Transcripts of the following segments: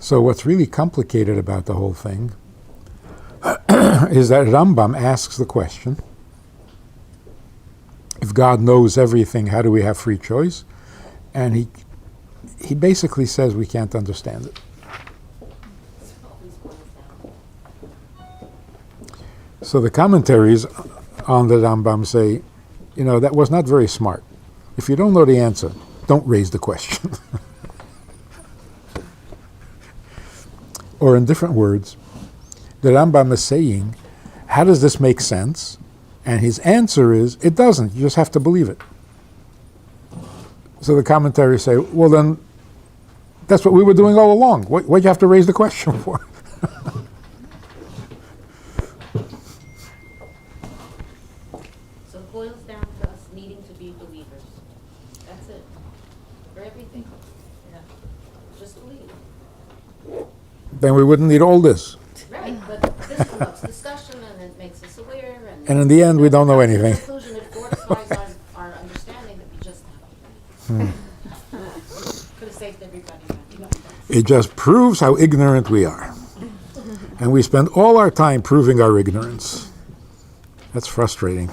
So what's really complicated about the whole thing is that Rambam asks the question, if God knows everything, how do we have free choice? And he basically says we can't understand it. So the commentaries on the Rambam say, that was not very smart. If you don't know the answer, don't raise the question. Or in different words, the Rambam is saying, how does this make sense? And his answer is, it doesn't. You just have to believe it. So the commentaries say, well then, that's what we were doing all along. What do you have to raise the question for? So it boils down to us needing to be believers. That's it. For everything. Yeah. Just believe. Then we wouldn't need all this. Right, but this promotes discussion and it makes us aware. And in the end, we don't know anything. In conclusion, it fortifies our understanding that we just have. Could have saved everybody. It just proves how ignorant we are. And we spend all our time proving our ignorance. That's frustrating.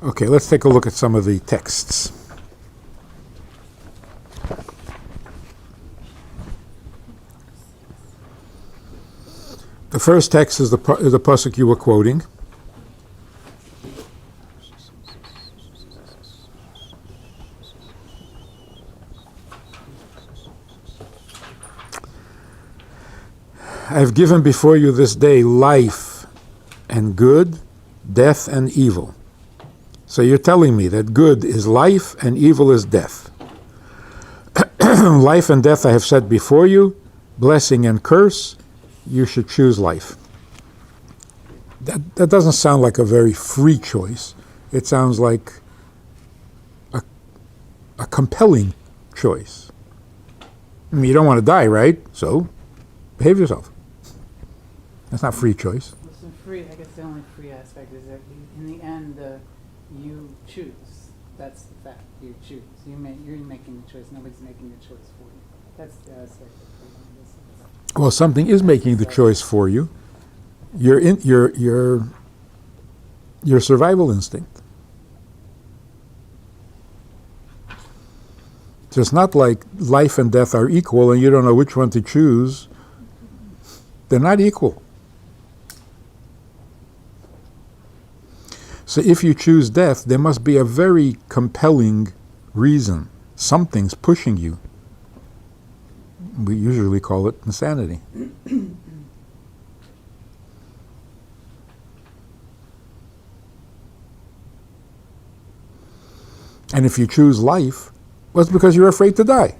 Okay, let's take a look at some of the texts. The first text is the pasuk you were quoting. I have given before you this day life and good, death and evil. So you're telling me that good is life and evil is death. Life and death I have set before you, blessing and curse. You should choose life. That doesn't sound like a very free choice. It sounds like a compelling choice. I mean, you don't want to die, right? So behave yourself. That's not free choice. Listen, free, I guess the only free aspect is that in the end, you choose. That's the fact. You choose. You're making the choice. Nobody's making the choice for you. That's the aspect of freedom. Well, something is making the choice for you. Your survival instinct. So it's not like life and death are equal and you don't know which one to choose. They're not equal. So if you choose death, there must be a very compelling reason. Something's pushing you. We usually call it insanity. And if you choose life, well, it's because you're afraid to die.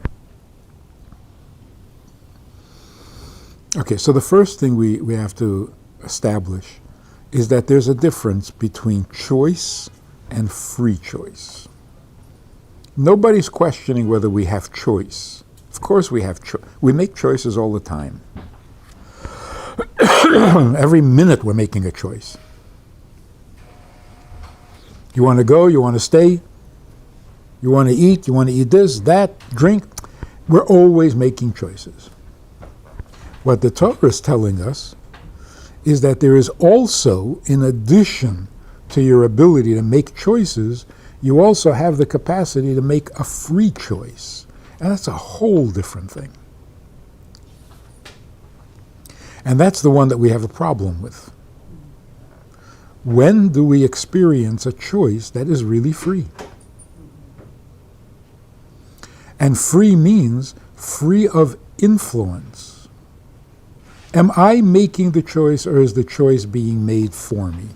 Okay, so the first thing we have to establish is that there's a difference between choice and free choice. Nobody's questioning whether we have choice. Of course we have we make choices all the time. Every minute we're making a choice. You want to go, you want to stay, you want to eat this, that, drink. We're always making choices. What the Torah is telling us is that there is also, in addition to your ability to make choices, you also have the capacity to make a free choice. And that's a whole different thing. And that's the one that we have a problem with. When do we experience a choice that is really free? And free means free of influence. Am I making the choice or is the choice being made for me?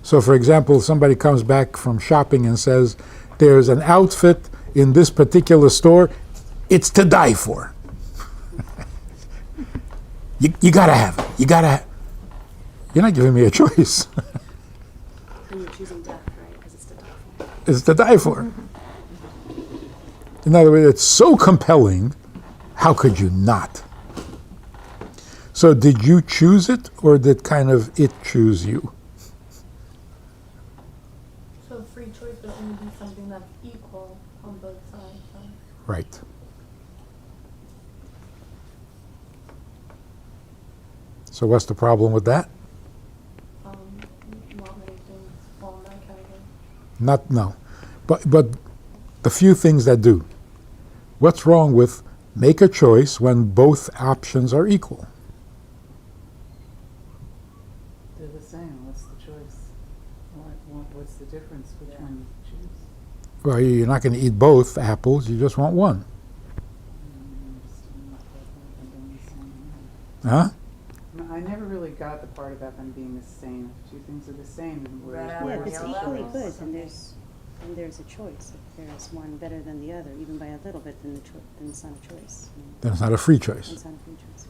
So for example, somebody comes back from shopping and says, there's an outfit in this particular store, it's to die for. you gotta have it. You're not giving me a choice. And you're choosing death, right? Because it's to die for. It's to die for. In other words, it's so compelling, how could you not? So did you choose it or did kind of it choose you? So free choice would only be something that's equal on both Right. So what's the problem with that? Not many things fall in that category. No. But the few things that do. What's wrong with make a choice when both options are equal? They're the same. What's the choice? What's the difference? Which one you choose? Well, you're not going to eat both apples, you just want one. Huh? I never really got the part about them being the same. If two things are the same, then Right. Yeah, where's if it's the equally choice? good, then there's a choice. If there's one better than the other, even by a little bit, then it's not a choice. Then it's not a free choice. It's not a free choice.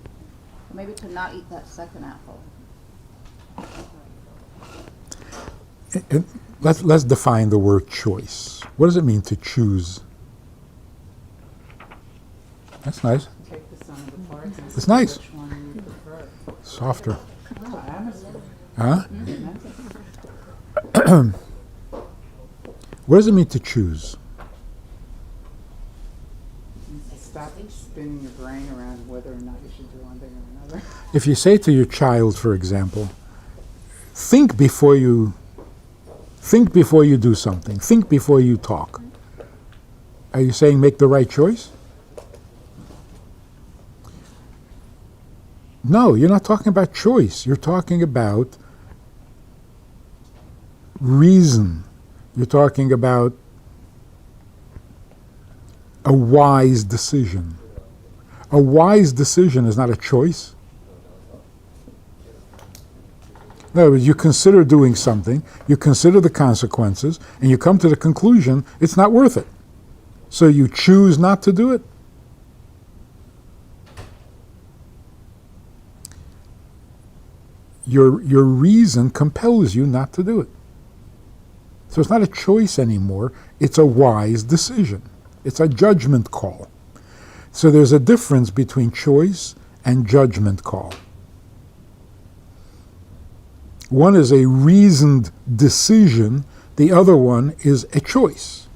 Maybe to not eat that second apple. Let's define the word choice. What does it mean to choose? That's nice. Take the sum of the parts and It's see nice. which one you prefer. Softer. No, I'm a sort Huh? of- What does it mean to choose? Stop spinning your brain around whether or not you should do one thing or another. If you say to your child, for example, think before you do something. Think before you talk. Are you saying make the right choice? No, you're not talking about choice. You're talking about reason. You're talking about a wise decision. A wise decision is not a choice. In other words, you consider doing something, you consider the consequences, and you come to the conclusion it's not worth it. So you choose not to do it. Your reason compels you not to do it. So it's not a choice anymore, it's a wise decision. It's a judgment call. So there's a difference between choice and judgment call. One is a reasoned decision, the other one is a choice.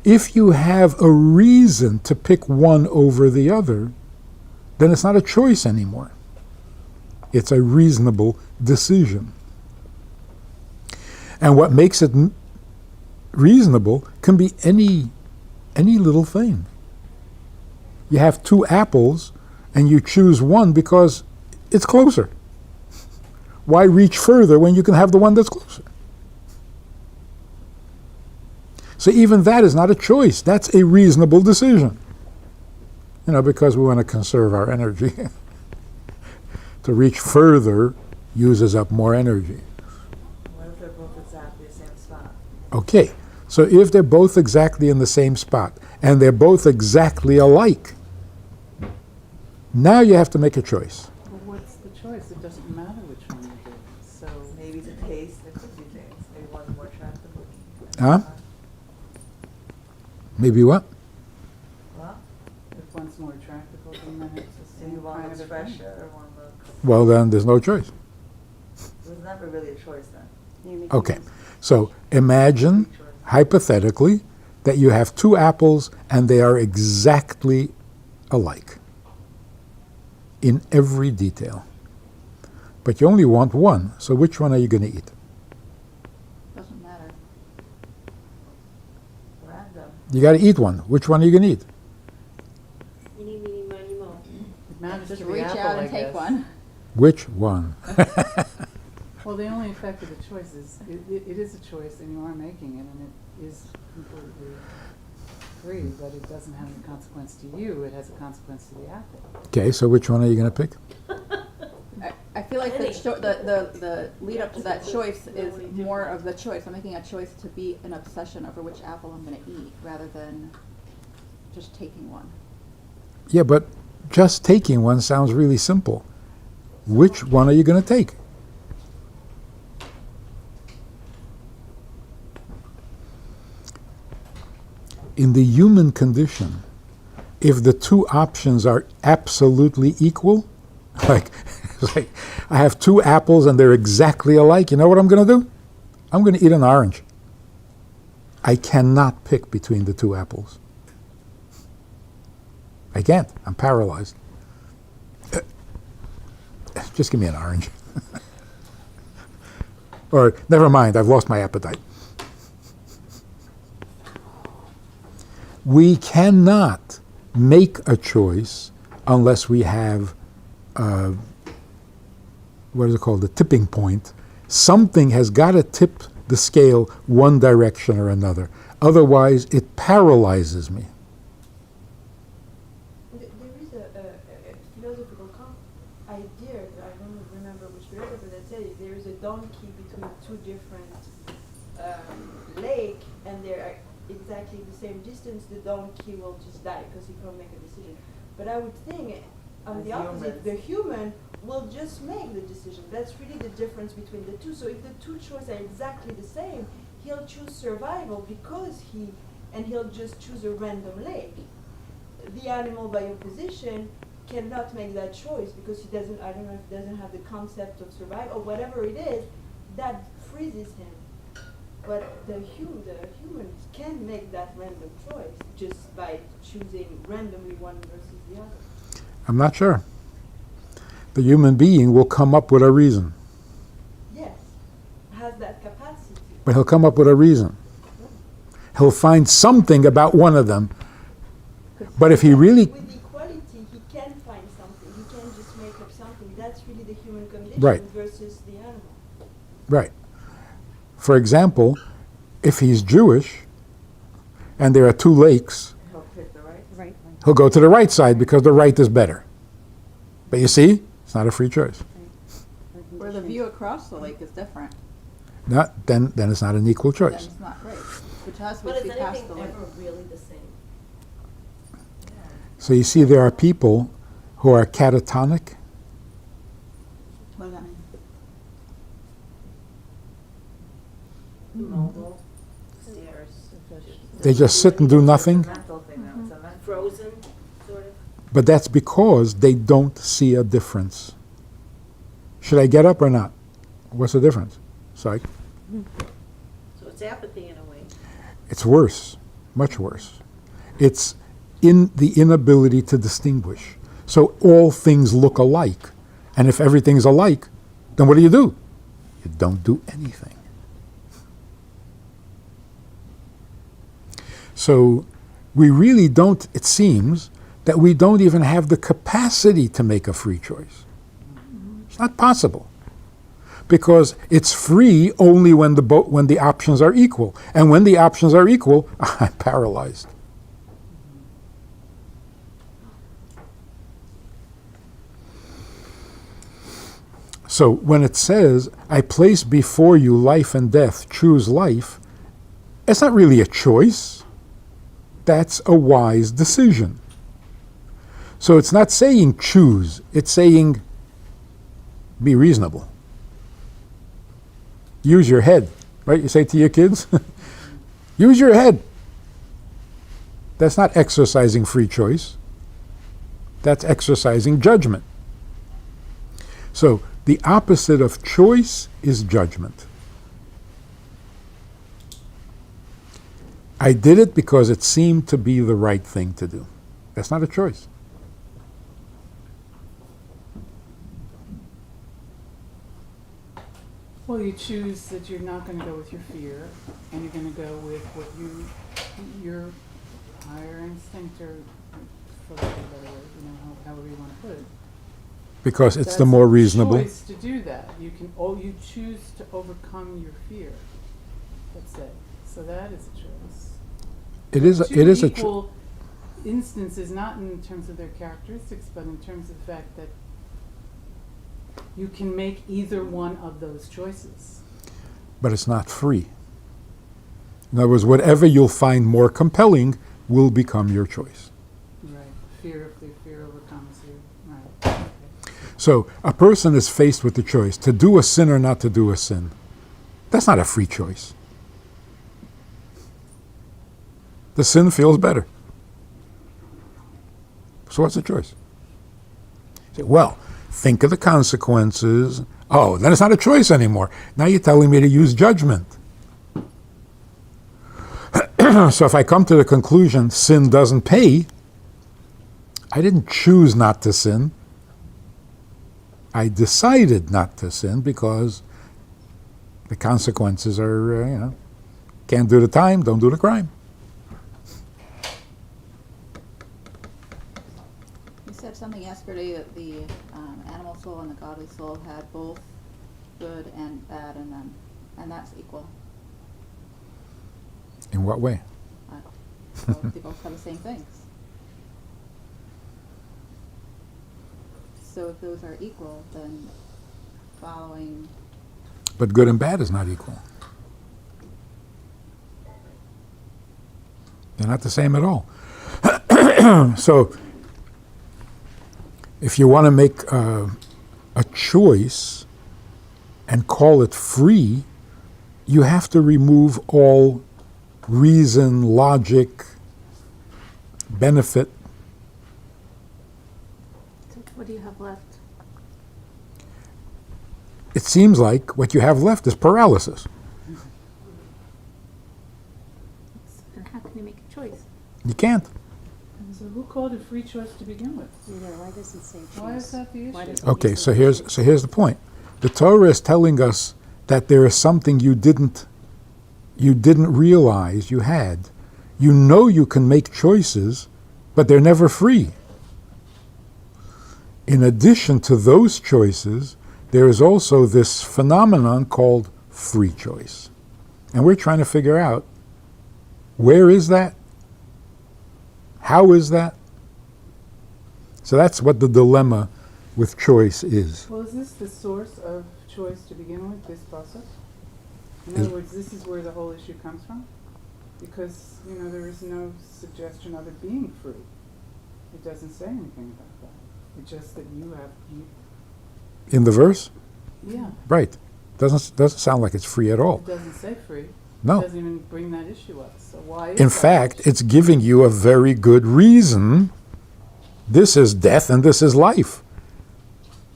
If you have a reason to pick one over the other, then it's not a choice anymore. It's a reasonable decision. And what makes it reasonable can be any little thing. You have two apples and you choose one because it's closer. Why reach further when you can have the one that's closer? So even that is not a choice. That's a reasonable decision. Because we want to conserve our energy. To reach further uses up more energy. What if they're both exactly the same spot? Okay, so if they're both exactly in the same spot and they're both exactly alike, now you have to make a choice. Well, what's the choice? It doesn't matter which one you do. So Maybe the taste, there could be things. Maybe one's more attractive looking. Huh? Maybe what? Well, if one's more attractive looking, then it's the maybe same one kind looks of a thing. fresher or one looks. Well, then there's no choice. There's never really a choice then. You're making Okay, those- so imagine, hypothetically, that you have two apples and they are exactly alike in every detail. But you only want one, so which one are you going to eat? Doesn't matter. Random. You got to eat one. Which one are you going to eat? Eeny, meeny, miny, moe. It matters Just to the reach apple, out I and take guess. one. Which one? Well, the only effect of the choice is it is a choice, and you are making it, and it is completely free, but it doesn't have any consequence to you. It has a consequence to the apple. Okay, so which one are you going to pick? I feel like the lead up to that choice is more of the choice. I'm making a choice to be an obsession over which apple I'm going to eat rather than just taking one. Yeah, but just taking one sounds really simple. Which one are you going to take? In the human condition, if the two options are absolutely equal, like I have two apples and they're exactly alike, you know what I'm going to do? I'm going to eat an orange. I cannot pick between the two apples. I can't. I'm paralyzed. Just give me an orange. Or, never mind, I've lost my appetite. We cannot make a choice unless we have, what is it called, the tipping point. Something has got to tip the scale one direction or another. Otherwise, it paralyzes me. There is a philosophical idea, I don't remember which philosopher that said it, there is a donkey between two different lakes, and they are exactly the same distance, the donkey will just die because he can't make a decision. But I would think, on As the opposite, humans. the human will just make the decision. That's really the difference between the two. So if the two choices are exactly the same, he'll choose survival because he'll just choose a random lake. The animal, by opposition, cannot make that choice because he doesn't, I don't know if he doesn't have the concept of survival or whatever it is, that freezes him. But the humans can make that random choice just by choosing randomly one versus the other. I'm not sure. The human being will come up with a reason. Yes, has that capacity. But he'll come up with a reason. He'll find something about one of them. But if he really... With equality, he can find something. He can just make up something. That's really the human condition Right. versus the animal. Right. For example, if he's Jewish and there are two lakes, He'll pick the right. Right. he'll go to the right side because the right is better. But you see, it's not a free choice. Where the view across the lake is different, Then it's not an equal then choice. it's not right. Which has But to is see past anything the lake. ever really the same? So you see, there are people who are catatonic. What does that mean? Immobile, stairs. They just sit and do nothing. It's a mental thing, though. It's a mental. Frozen, sort of? But that's because they don't see a difference. Should I get up or not? What's the difference? Psych. So it's apathy in a way. It's worse, much worse. It's in the inability to distinguish. So all things look alike. And if everything's alike, then what do? You don't do anything. So we really don't, it seems, that we don't even have the capacity to make a free choice. It's not possible. Because it's free only when the options are equal. And when the options are equal, I'm paralyzed. So when it says, I place before you life and death, choose life, it's not really a choice. That's a wise decision. So it's not saying choose, it's saying be reasonable. Use your head, right? You say to your kids, use your head. That's not exercising free choice. That's exercising judgment. So the opposite of choice is judgment. I did it because it seemed to be the right thing to do. That's not a choice. Well, you choose that you're not going to go with your fear, and you're going to go with what your higher instinct, or for lack of a better word, however you want to put it. Because it's That's the more a reasonable. choice to do that. You choose to overcome your fear. That's it. So that is a choice. It is a choice. equal instances, not in terms of their characteristics, but in terms of the fact that you can make either one of those choices. But it's not free. In other words, whatever you'll find more compelling will become your choice. Right. Fear overcomes you. Right. Okay. So a person is faced with the choice to do a sin or not to do a sin. That's not a free choice. The sin feels better. So what's the choice? You say, well, think of the consequences. Oh, then it's not a choice anymore. Now you're telling me to use judgment. So if I come to the conclusion sin doesn't pay, I didn't choose not to sin. I decided not to sin because the consequences are, can't do the time, don't do the crime. You said something yesterday that the animal soul and the godly soul had both good and bad in them, and that's equal. In what way? So they both have the same things. So if those are equal, then following. But good and bad is not equal. They're not the same at all. So if you want to make a choice and call it free, you have to remove all reason, logic, benefit. So what do you have left? It seems like what you have left is paralysis. And how can you make a choice? You can't. So who called it free choice to begin with? Why does it say choice? Why is that the Why issue? does it Okay, use so the here's word the point. The Torah is telling us that there is something you didn't realize you had. You know you can make choices, but they're never free. In addition to those choices, there is also this phenomenon called free choice. And we're trying to figure out, where is that? How is that? So that's what the dilemma with choice is. Well, is this the source of choice to begin with, this process? In Is- other words, this is where the whole issue comes from? Because, there is no suggestion of it being free. It doesn't say anything about that. It's just that you In the verse? yeah, Right. Doesn't sound like it's free at all. it doesn't say free. No. It doesn't even bring that issue up. So why is In that fact, issue? it's giving you a very good reason. This is death and this is life.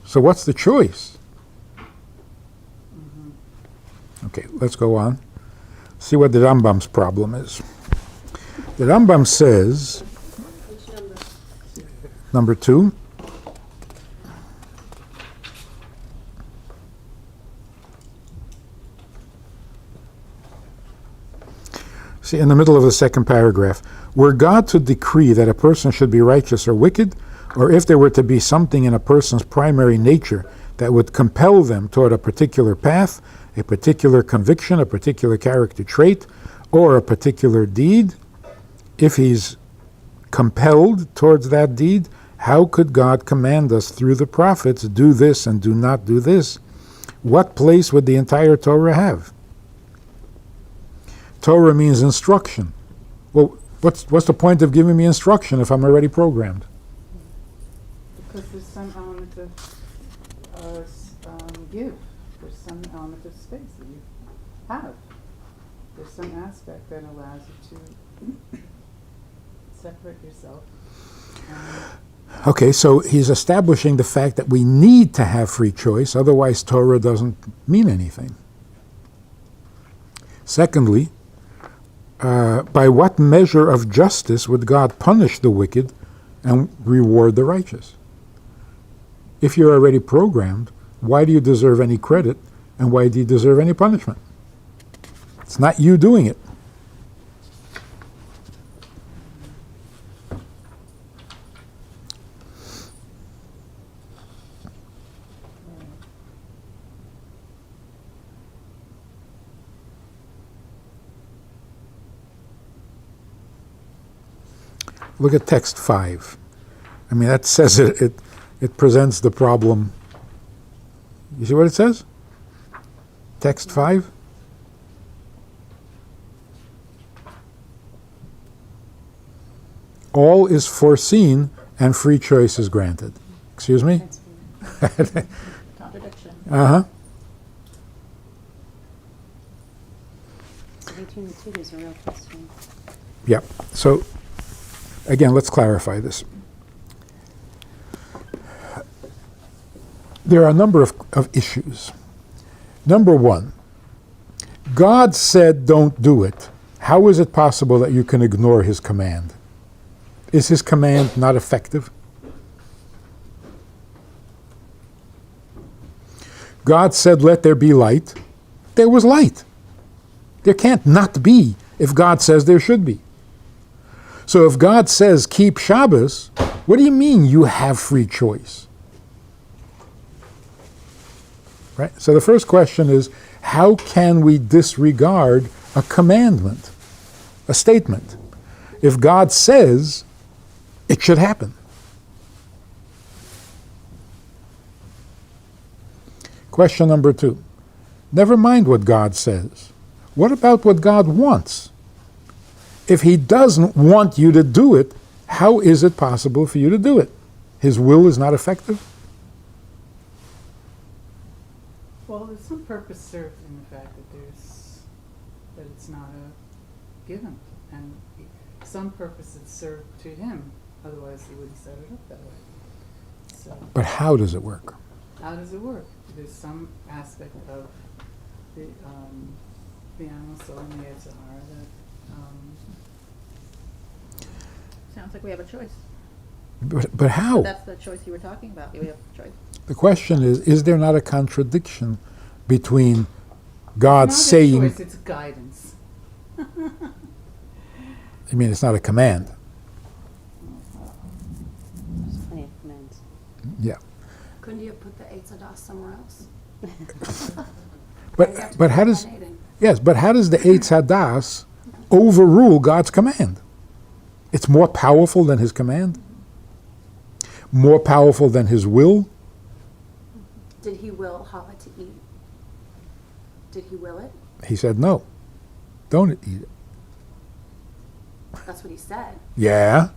So what's the choice? Okay, let's go on. See what the Rambam's problem is. The Rambam says, Which number? number 2, see, in the middle of the second paragraph, were God to decree that a person should be righteous or wicked, or if there were to be something in a person's primary nature that would compel them toward a particular path, a particular conviction, a particular character trait, or a particular deed, if he's compelled towards that deed, how could God command us through the prophets, do this and do not do this? What place would the entire Torah have? Torah means instruction. Well, what's the point of giving me instruction if I'm already programmed? Because there's some element of give. There's some element of space that you have. There's some aspect that allows you to separate yourself. Okay, so he's establishing the fact that we need to have free choice, otherwise Torah doesn't mean anything. Secondly, by what measure of justice would God punish the wicked and reward the righteous? If you're already programmed, why do you deserve any credit and why do you deserve any punishment? It's not you doing it. Look at text 5. I mean, that says it presents the problem. You see what it says? Text 5. All is foreseen and free choice is granted. Excuse me? That's weird. Contradiction. Uh-huh. Between the two, there's a real question. Yeah. So, again, let's clarify this. There are a number of issues. Number one, God said don't do it. how is it possible that you can ignore his command? Is his command not effective? God said, let there be light. There was light. There can't not be if God says there should be. So if God says keep Shabbos, what do you mean you have free choice? Right? So the first question is, how can we disregard a commandment, a statement, if God says it should happen? Question number 2. Never mind what God says. What about what God wants? If he doesn't want you to do it, how is it possible for you to do it? His will is not effective? Well, there's some purpose served in the fact that it's not a given, and some purpose is served to him. Otherwise, he wouldn't set it up that way. So, But how does it work? how does it work? There's some aspect of the animal soul and the Yetzer Hara that Sounds like we have a choice. But how? That's the choice you were talking about. We have a choice. The question is there not a contradiction between God it's not saying, a choice, it's guidance. I mean, it's not a command. There's plenty of commands. Yeah. Couldn't you have put the Eitz Hadas somewhere else? But how does, yes, but how does the Eitz Hadas overrule God's command? It's more powerful than his command? More powerful than his will? Did he will Chava to eat? Did he will it? He said, no, don't eat it. That's what he said. Yeah.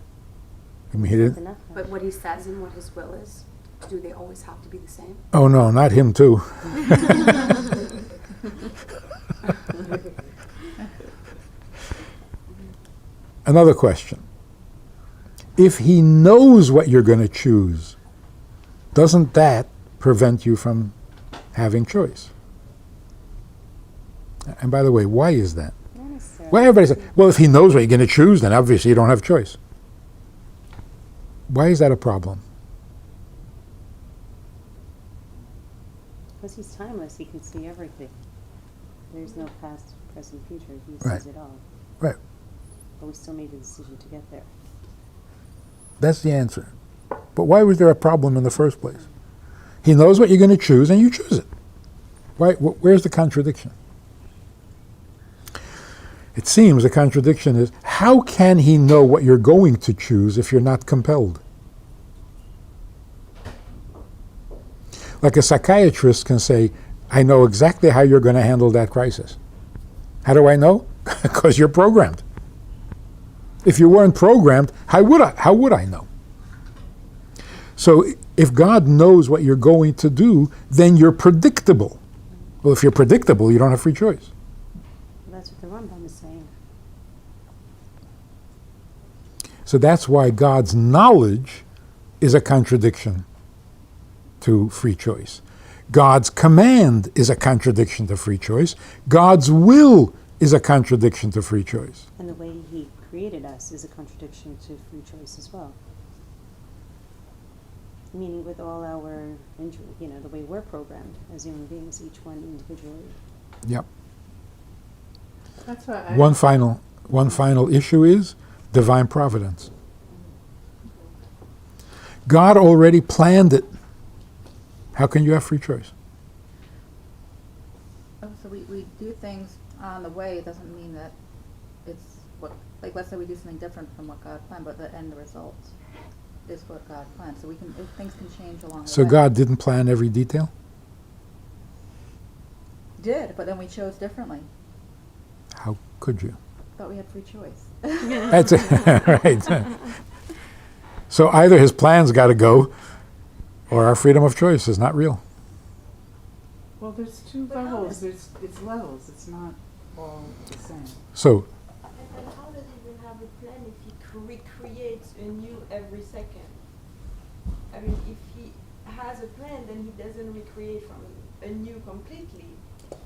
I mean, he didn't. Enough. But what he says and what his will is, do they always have to be the same? Oh, no, not him, too. Another question. If he knows what you're going to choose, doesn't that prevent you from having choice? And by the way, why is that? Not necessarily. Well, everybody says, well, if he knows what you're going to choose, then obviously you don't have choice. Why is that a problem? Because he's timeless, he can see everything. There's no past, present, future. He Right. sees it all. Right. But we still made the decision to get there. That's the answer. But why was there a problem in the first place? He knows what you're going to choose, and you choose it. Why? Where's the contradiction? It seems the contradiction is, how can he know what you're going to choose if you're not compelled? Like a psychiatrist can say, I know exactly how you're going to handle that crisis. How do I know? Because you're programmed. If you weren't programmed, how would I know? So if God knows what you're going to do, then you're predictable. Well, if you're predictable, you don't have free choice. Well, that's what the Rambam is saying. So that's why God's knowledge is a contradiction to free choice. God's command is a contradiction to free choice. God's will is a contradiction to free choice. And the way he created us is a contradiction to free choice as well. Meaning with all our, the way we're programmed as human beings, each one individually. Yep. That's why One final issue is divine providence. God already planned it. How can you have free choice? Oh, so we do things on the way. It doesn't mean that it's what, like, let's say we do something different from what God planned, but the end result is what God planned. So things can change along the So way. God didn't plan every detail? Did, but then we chose differently. How could you? Thought we had free choice. That's it. Right. So either his plans got to go, or our freedom of choice is not real. Well, there's two But how levels. It's levels. It's not all the same. So And how does he even have a plan if he recreates anew every second? I mean, if he has a plan, then he doesn't recreate from anew completely.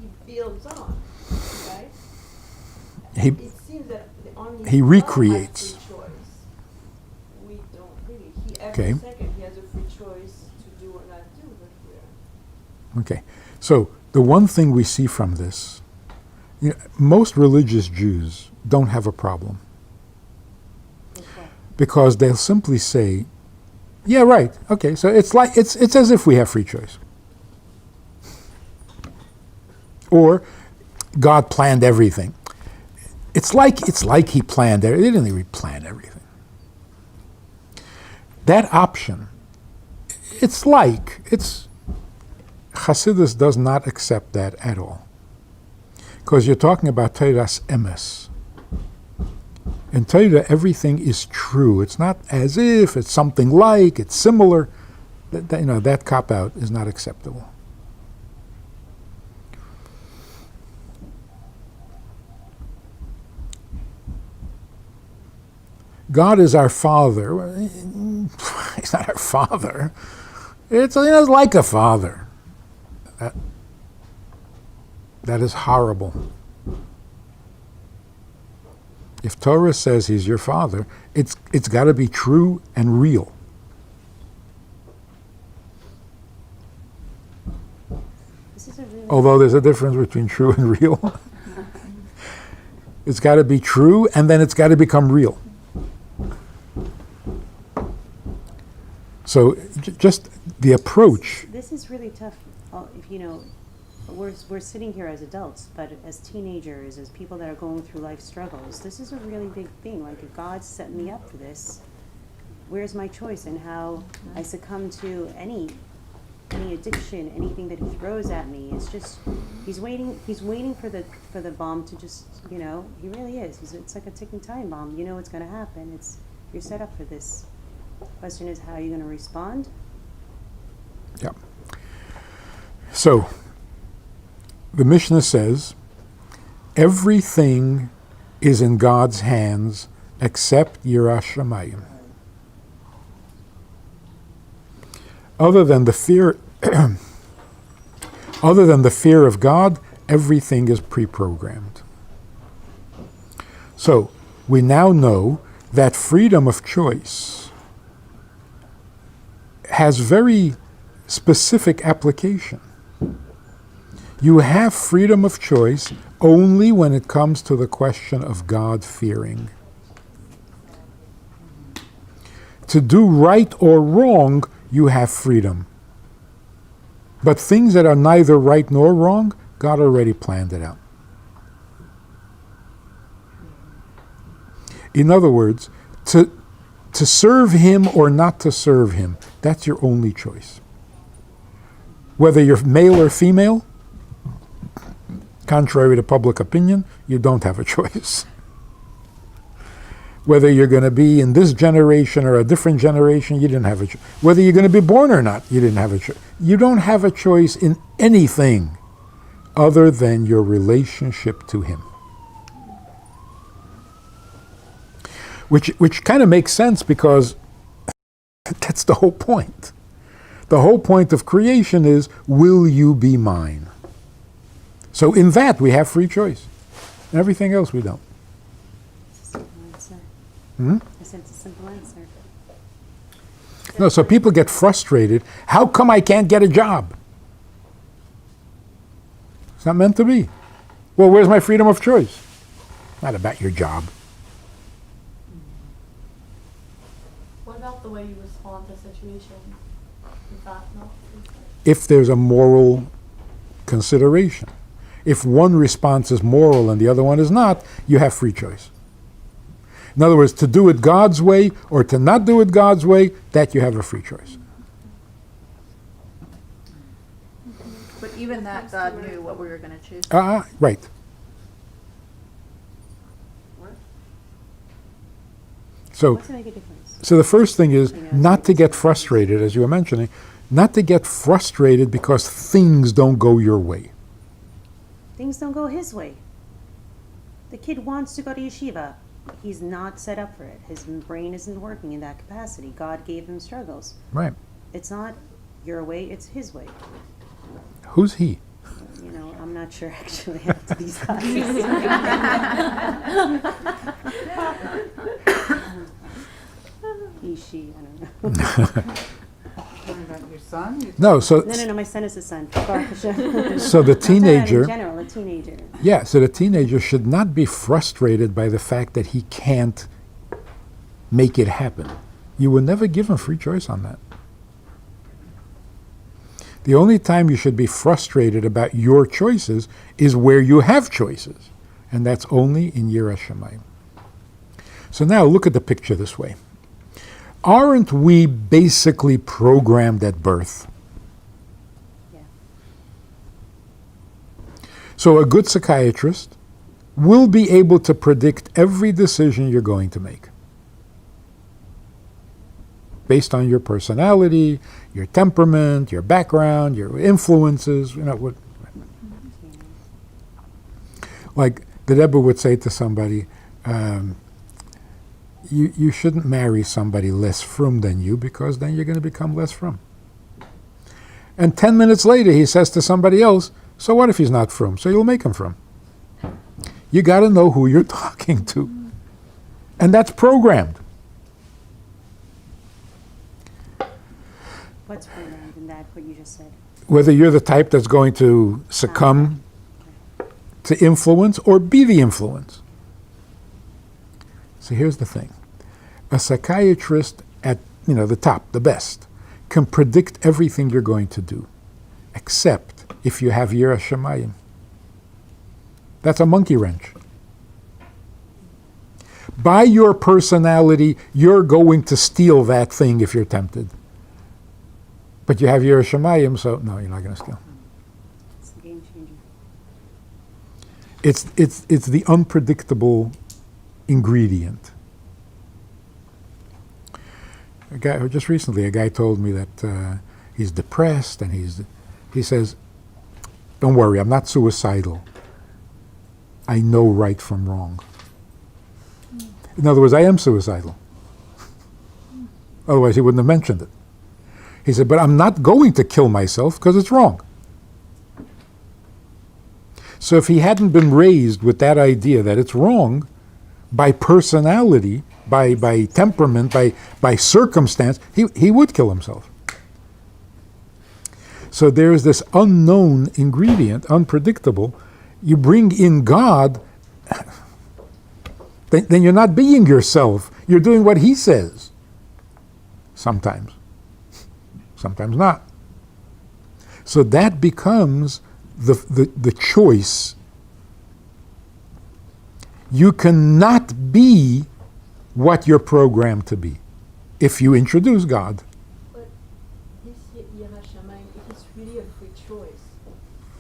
He builds on, right? He It seems that the only he God recreates. has free choice. We don't really. He every Okay. second he has a free choice to do or not do, but we're Okay, so the one thing we see from this, most religious Jews don't have a problem because they'll simply say, "Yeah, right. Okay, so it's as if we have free choice." Or God planned everything. It's like he planned everything. He didn't really plan everything. That option, Hasidus does not accept that at all. Because you're talking about Teiras Emes. In Torah, everything is true. It's not as if, it's something like, it's similar. That cop-out is not acceptable. God is our Father. Well, He's not our Father. It's like a father. That is horrible. If Torah says He's your Father, it's got to be true and real. This is a really Although there's a difference between true and real. It's got to be true, and then it's got to become real. So just the approach. This is really tough. If we're sitting here as adults, but as teenagers, as people that are going through life struggles, this is a really big thing. Like, if God set me up for this, where's my choice in how I succumb to any addiction, anything that He throws at me? It's just He's waiting for the bomb to just, He really is. It's like a ticking time bomb. You know what's going to happen. You're set up for this. The question is, how are you going to respond? Yeah. So, the Mishnah says, everything is in God's hands except Yiras Shamayim. Other than the fear of God, everything is pre-programmed. So, we now know that freedom of choice has very specific application. You have freedom of choice only when it comes to the question of God-fearing. To do right or wrong, you have freedom. But things that are neither right nor wrong, God already planned it out. In other words, to serve Him or not to serve Him, that's your only choice. Whether you're male or female, contrary to public opinion, you don't have a choice. Whether you're going to be in this generation or a different generation, you didn't have a choice. Whether you're going to be born or not, you didn't have a choice. You don't have a choice in anything other than your relationship to Him. Which kind of makes sense, because that's the whole point. The whole point of creation is, will you be mine? So in that we have free choice. Everything else we don't. It's a simple answer. Hmm? I said it's a simple answer. No, so people get frustrated. How come I can't get a job? It's not meant to be. Well, where's my freedom of choice? Not about your job. What about the way you respond to situations? Is that not? If there's a moral consideration. If one response is moral and the other one is not, you have free choice. In other words, to do it God's way or to not do it God's way, that you have a free choice. But even that, God knew what we were going to choose. Right. So, What's make a difference? so the first thing is not to get frustrated, as you were mentioning, not to get frustrated because things don't go your way. Things don't go his way. The kid wants to go to yeshiva. He's not set up for it. His brain isn't working in that capacity. God gave him struggles. Right. It's not your way, it's his way. Who's he? You know, I'm not sure actually after these classes. He, she, I don't know. Talking about your son? No, so No, my son is a son. Baruch Hashem. so the I'm talking about teenager, in general, a teenager. yeah, so the teenager should not be frustrated by the fact that he can't make it happen. You will never give him free choice on that. The only time you should be frustrated about your choices is where you have choices, and that's only in Yiras Shamayim. So now look at the picture this way. Aren't we basically programmed at birth? Yeah. So a good psychiatrist will be able to predict every decision you're going to make based on your personality, your temperament, your background, your influences, what. Like the Rebbe would say to somebody, you shouldn't marry somebody less frum than you, because then you're going to become less frum. And 10 minutes later he says to somebody else, so what if he's not frum? So you'll make him frum. You got to know who you're talking to. And that's programmed. What's programmed in that, what you just said? Whether you're the type that's going to succumb to influence or be the influence. So here's the thing. A psychiatrist at the top, the best, can predict everything you're going to do, except if you have Yiras Shamayim. That's a monkey wrench. By your personality, you're going to steal that thing if you're tempted. But you have Yiras Shamayim, so no, you're not going to steal. It's a game changer. It's the unpredictable ingredient. Just recently, a guy told me that he's depressed, and he says, "Don't worry, I'm not suicidal. I know right from wrong." In other words, I am suicidal. Otherwise, he wouldn't have mentioned it. He said, "But I'm not going to kill myself because it's wrong." So if he hadn't been raised with that idea that it's wrong, by personality, by temperament, by circumstance, he would kill himself. So there's this unknown ingredient, unpredictable. You bring in God, then you're not being yourself. You're doing what he says. Sometimes. Sometimes not. So that becomes the choice. You cannot be what you're programmed to be if you introduce God. But this Yiras Shamayim, if it's really a free choice,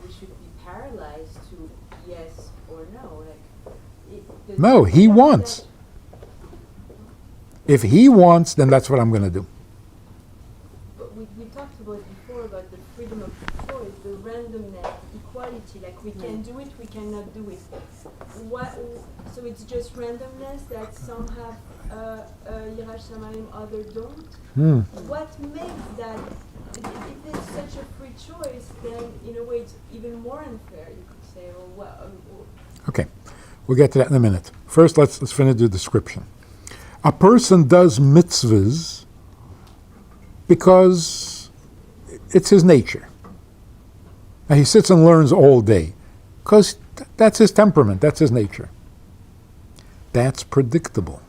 we should be paralyzed to yes or no. No, he wants. If he wants, then that's what I'm going to do. But we talked about before about the freedom of choice, the randomness, equality. Like we can do it, we cannot do it. So it's just randomness that some have Yiras Shamayim, others don't. What makes that? If it's such a free choice, then in a way it's even more unfair. You could say, Okay, we'll get to that in a minute. First, let's finish the description. A person does mitzvahs because it's his nature. And he sits and learns all day because that's his temperament, that's his nature. That's predictable.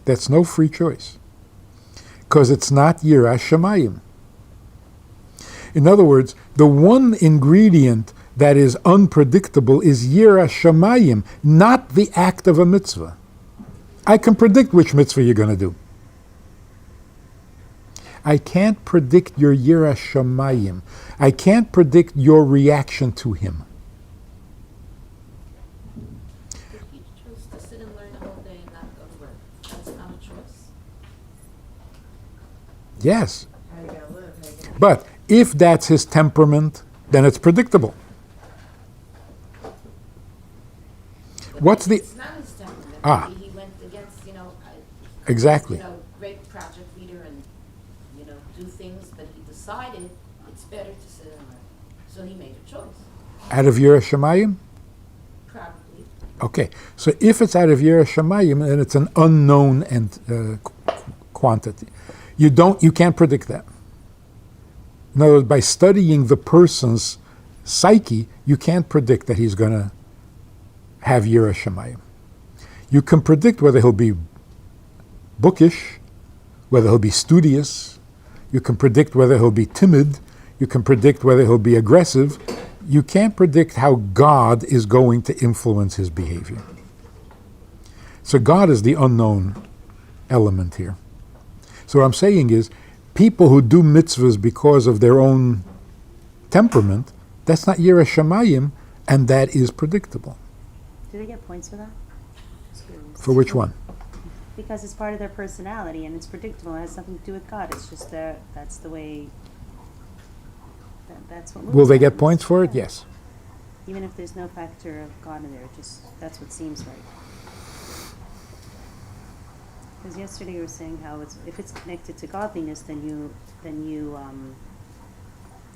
That's no free choice because it's not Yiras Shamayim. In other words, the one ingredient that is unpredictable is Yiras Shamayim, not the act of a mitzvah. I can predict which mitzvah you're going to do. I can't predict your Yiras Shamayim. I can't predict your reaction to him. But he chose to sit and learn the whole day and not go to work. That's not a choice. Yes. How you gonna live? How you gonna But if that's his temperament, then it's predictable. But What's the... It's not his temperament. Ah. He went against, Exactly. great project leader and, do things, but he decided it's better to sit and learn. So he made a choice, Out of Yireh Shamayim? probably. Okay, so if it's out of Yireh Shamayim, then it's an unknown quantity. You can't predict that. In other words, by studying the person's psyche, you can't predict that he's going to have Yireh Shamayim. You can predict whether he'll be bookish, whether he'll be studious. You can predict whether he'll be timid. You can predict whether he'll be aggressive. You can't predict how God is going to influence his behavior. So God is the unknown element here. So what I'm saying is, people who do mitzvahs because of their own temperament, that's not Yireh Shamayim, and that is predictable. Do they get points for that? For which one? Because it's part of their personality and it's predictable. It has nothing to do with God. It's just that's the way. That's what. Will they get happens. points for it? Yeah. Yes. Even if there's no factor of God in there, just that's what seems right. Because yesterday you were saying how if it's connected to godliness, then you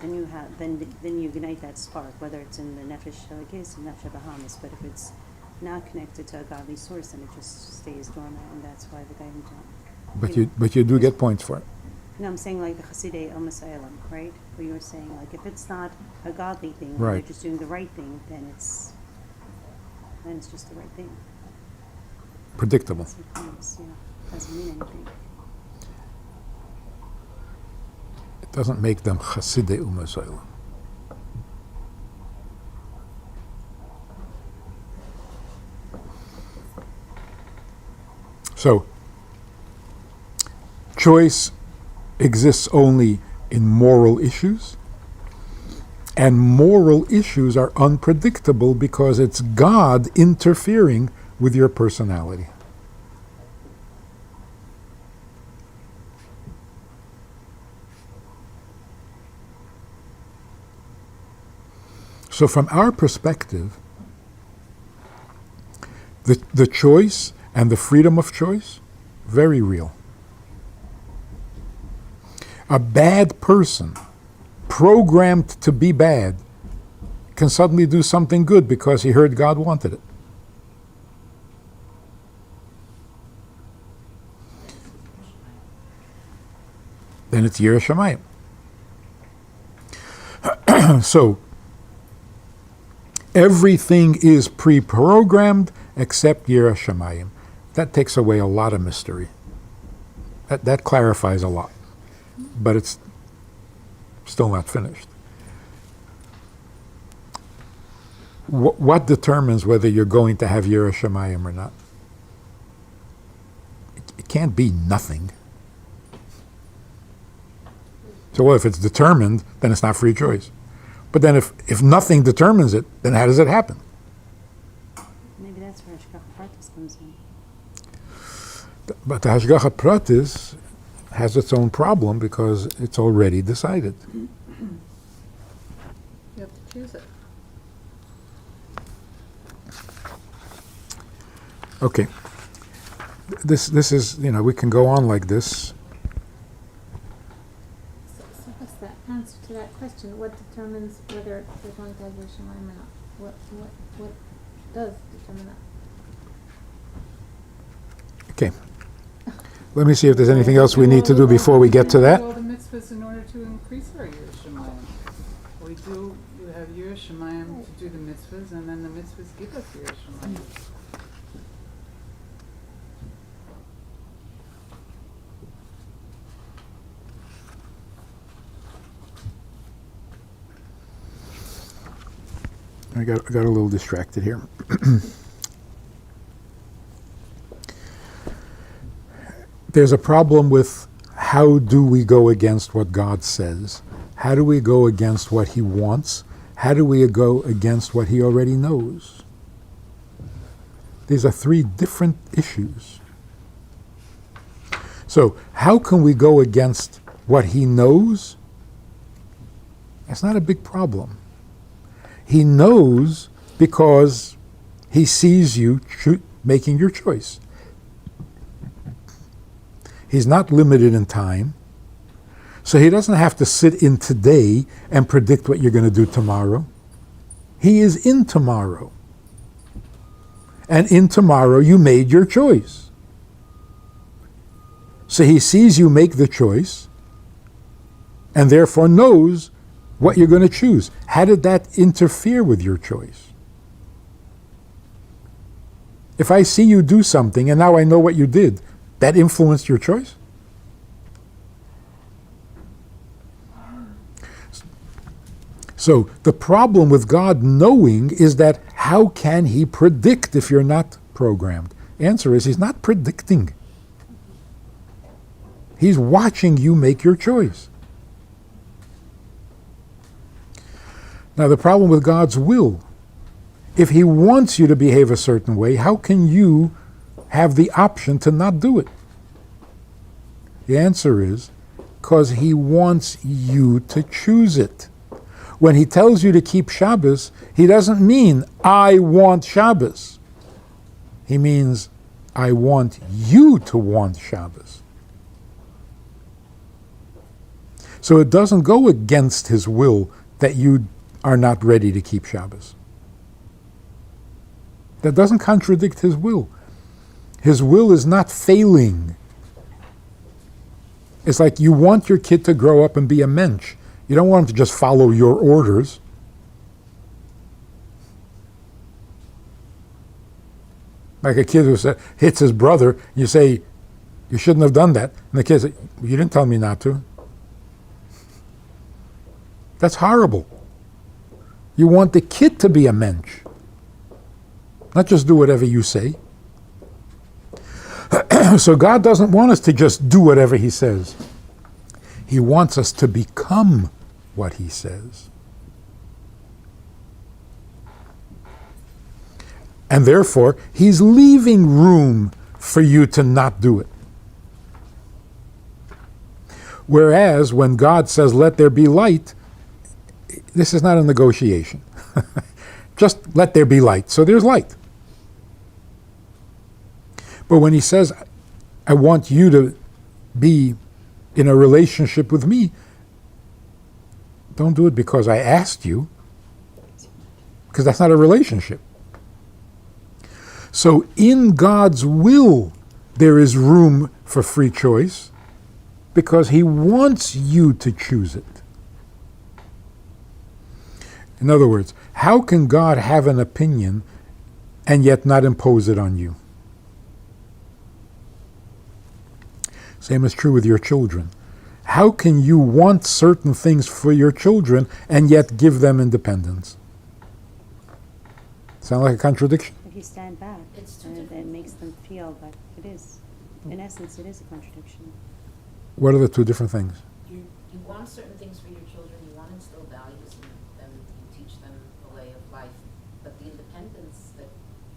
ignite that spark, whether it's in the nefesh shalakis or nefesh bahamis. But if it's not connected to a godly source, then it just stays dormant, and that's why the guy don't. But you do get points for it. No, I'm saying like the Chasidei Omas Eilam, right? Where you were saying like if it's not a godly thing, Right. they're just doing the right thing, then it's just the right thing. Predictable. That's what it means, yeah. Doesn't mean anything. It doesn't make them Chasidei Umasoil. So, choice exists only in moral issues, and moral issues are unpredictable because it's God interfering with your personality. So from our perspective, the choice and the freedom of choice, very real. A bad person, programmed to be bad, can suddenly do something good because he heard God wanted it. Then it's Yireh Shamayim. So, everything is pre-programmed except Yireh Shamayim. That takes away a lot of mystery. That clarifies a lot. But it's still not finished. What determines whether you're going to have Yireh Shamayim or not? It can't be nothing. So well, if it's determined, then it's not free choice. But then if nothing determines it, then how does it happen? Maybe that's where Hashgacha Pratis comes in. But the Hashgacha Pratis has its own problem because it's already decided. You have to choose it. Okay. This is, we can go on like this. So what's the answer to that question? What determines whether they're going to have Yireh Shamayim or not? What does determine that? Okay. Let me see if there's anything else we need to do before we get to that. All the mitzvahs in order to increase our Yireh Shamayim. You have Yireh Shamayim to do the mitzvahs, and then the mitzvahs give us Yireh Shamayim. I got a little distracted here. There's a problem with how do we go against what God says? How do we go against what He wants? How do we go against what He already knows? These are three different issues. So, how can we go against what He knows? That's not a big problem. He knows because He sees you making your choice. He's not limited in time. So he doesn't have to sit in today and predict what you're going to do tomorrow. He is in tomorrow. And in tomorrow you made your choice. So he sees you make the choice and therefore knows what you're going to choose. How did that interfere with your choice? If I see you do something and now I know what you did, that influenced your choice? So the problem with God knowing is that how can he predict if you're not programmed? Answer is he's not predicting. He's watching you make your choice. Now the problem with God's will, if he wants you to behave a certain way, how can you have the option to not do it? The answer is because he wants you to choose it. When he tells you to keep Shabbos, he doesn't mean, I want Shabbos. He means, I want you to want Shabbos. So it doesn't go against his will that you are not ready to keep Shabbos. That doesn't contradict his will. His will is not failing. It's like you want your kid to grow up and be a mensch. You don't want him to just follow your orders. Like a kid who hits his brother, you say, you shouldn't have done that. And the kid says, you didn't tell me not to. That's horrible. You want the kid to be a mensch, not just do whatever you say. So God doesn't want us to just do whatever he says. He wants us to become what he says. And therefore, he's leaving room for you to not do it. Whereas when God says, let there be light, this is not a negotiation. Just let there be light. So there's light. But when he says, I want you to be in a relationship with me, don't do it because I asked you, because that's not a relationship. So in God's will, there is room for free choice because he wants you to choose it. In other words, how can God have an opinion and yet not impose it on you? Same is true with your children. How can you want certain things for your children and yet give them independence? Sound like a contradiction? If you stand back, it makes them feel that it is. In essence, it is a contradiction. What are the two different things? You want certain things for your children, you want to instill values in them, you teach them the way of life, but the independence that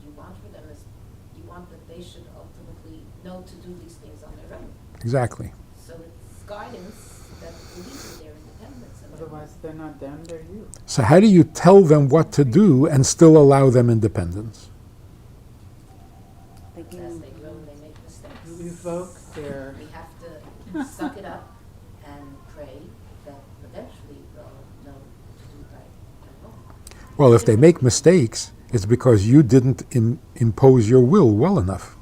you want for them is, you want that they should ultimately know to do these things on their own. Exactly. So it's guidance that leads to their independence. And Otherwise, they're not them, they're you. So how do you tell them what to do and still allow them independence? as they grow, they make mistakes. You evoke their... We have to suck it up and pray that eventually they'll know to do right and wrong. Well, if they make mistakes, it's because you didn't impose your will well enough.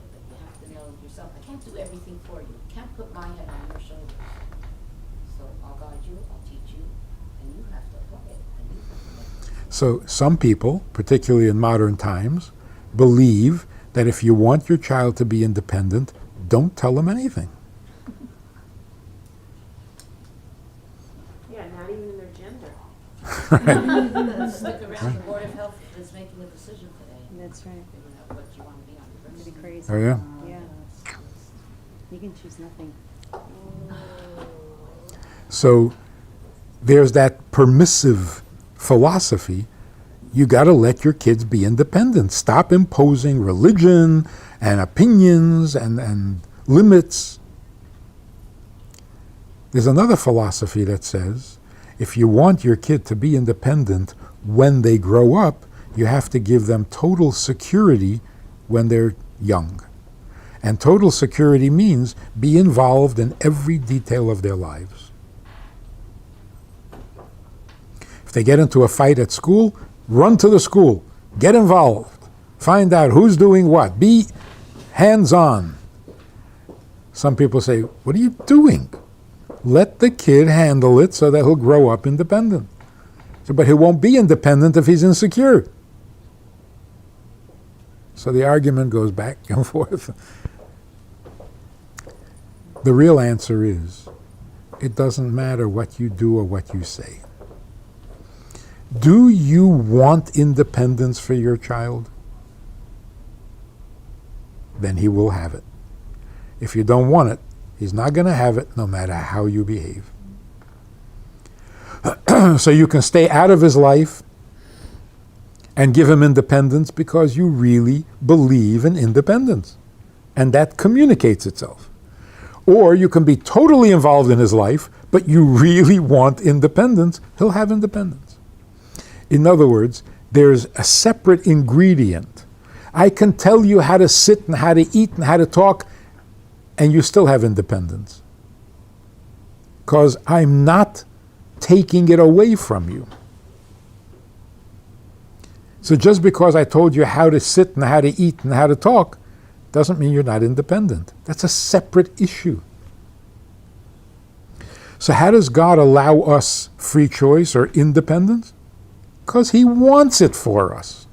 But you have to know yourself. I can't do everything for you. I can't put my head on your shoulders. So I'll guide you, I'll teach you, and you have to apply it. And you have to make it. So some people, particularly in modern times, believe that if you want your child to be independent, don't tell them anything. Yeah, not even in their gender. Stick around. The Board of Health is making a decision today. That's right. Figuring out what you want to be on your It'd be birth. crazy. Oh, yeah? Yeah. You can choose nothing. So there's that permissive philosophy. You got to let your kids be independent. Stop imposing religion and opinions and limits. There's another philosophy that says if you want your kid to be independent when they grow up, you have to give them total security when they're young. And total security means be involved in every detail of their lives. If they get into a fight at school, run to the school, get involved, find out who's doing what, be hands-on. Some people say, what are you doing? Let the kid handle it so that he'll grow up independent. So, but he won't be independent if he's insecure. So the argument goes back and forth. The real answer is, it doesn't matter what you do or what you say. Do you want independence for your child? Then he will have it. If you don't want it, he's not going to have it no matter how you behave. So you can stay out of his life and give him independence because you really believe in independence. And that communicates itself. Or you can be totally involved in his life, but you really want independence. He'll have independence. In other words, there's a separate ingredient. I can tell you how to sit and how to eat and how to talk, and you still have independence. Because I'm not taking it away from you. So just because I told you how to sit and how to eat and how to talk, doesn't mean you're not independent. That's a separate issue. So how does God allow us free choice or independence? Because he wants it for us.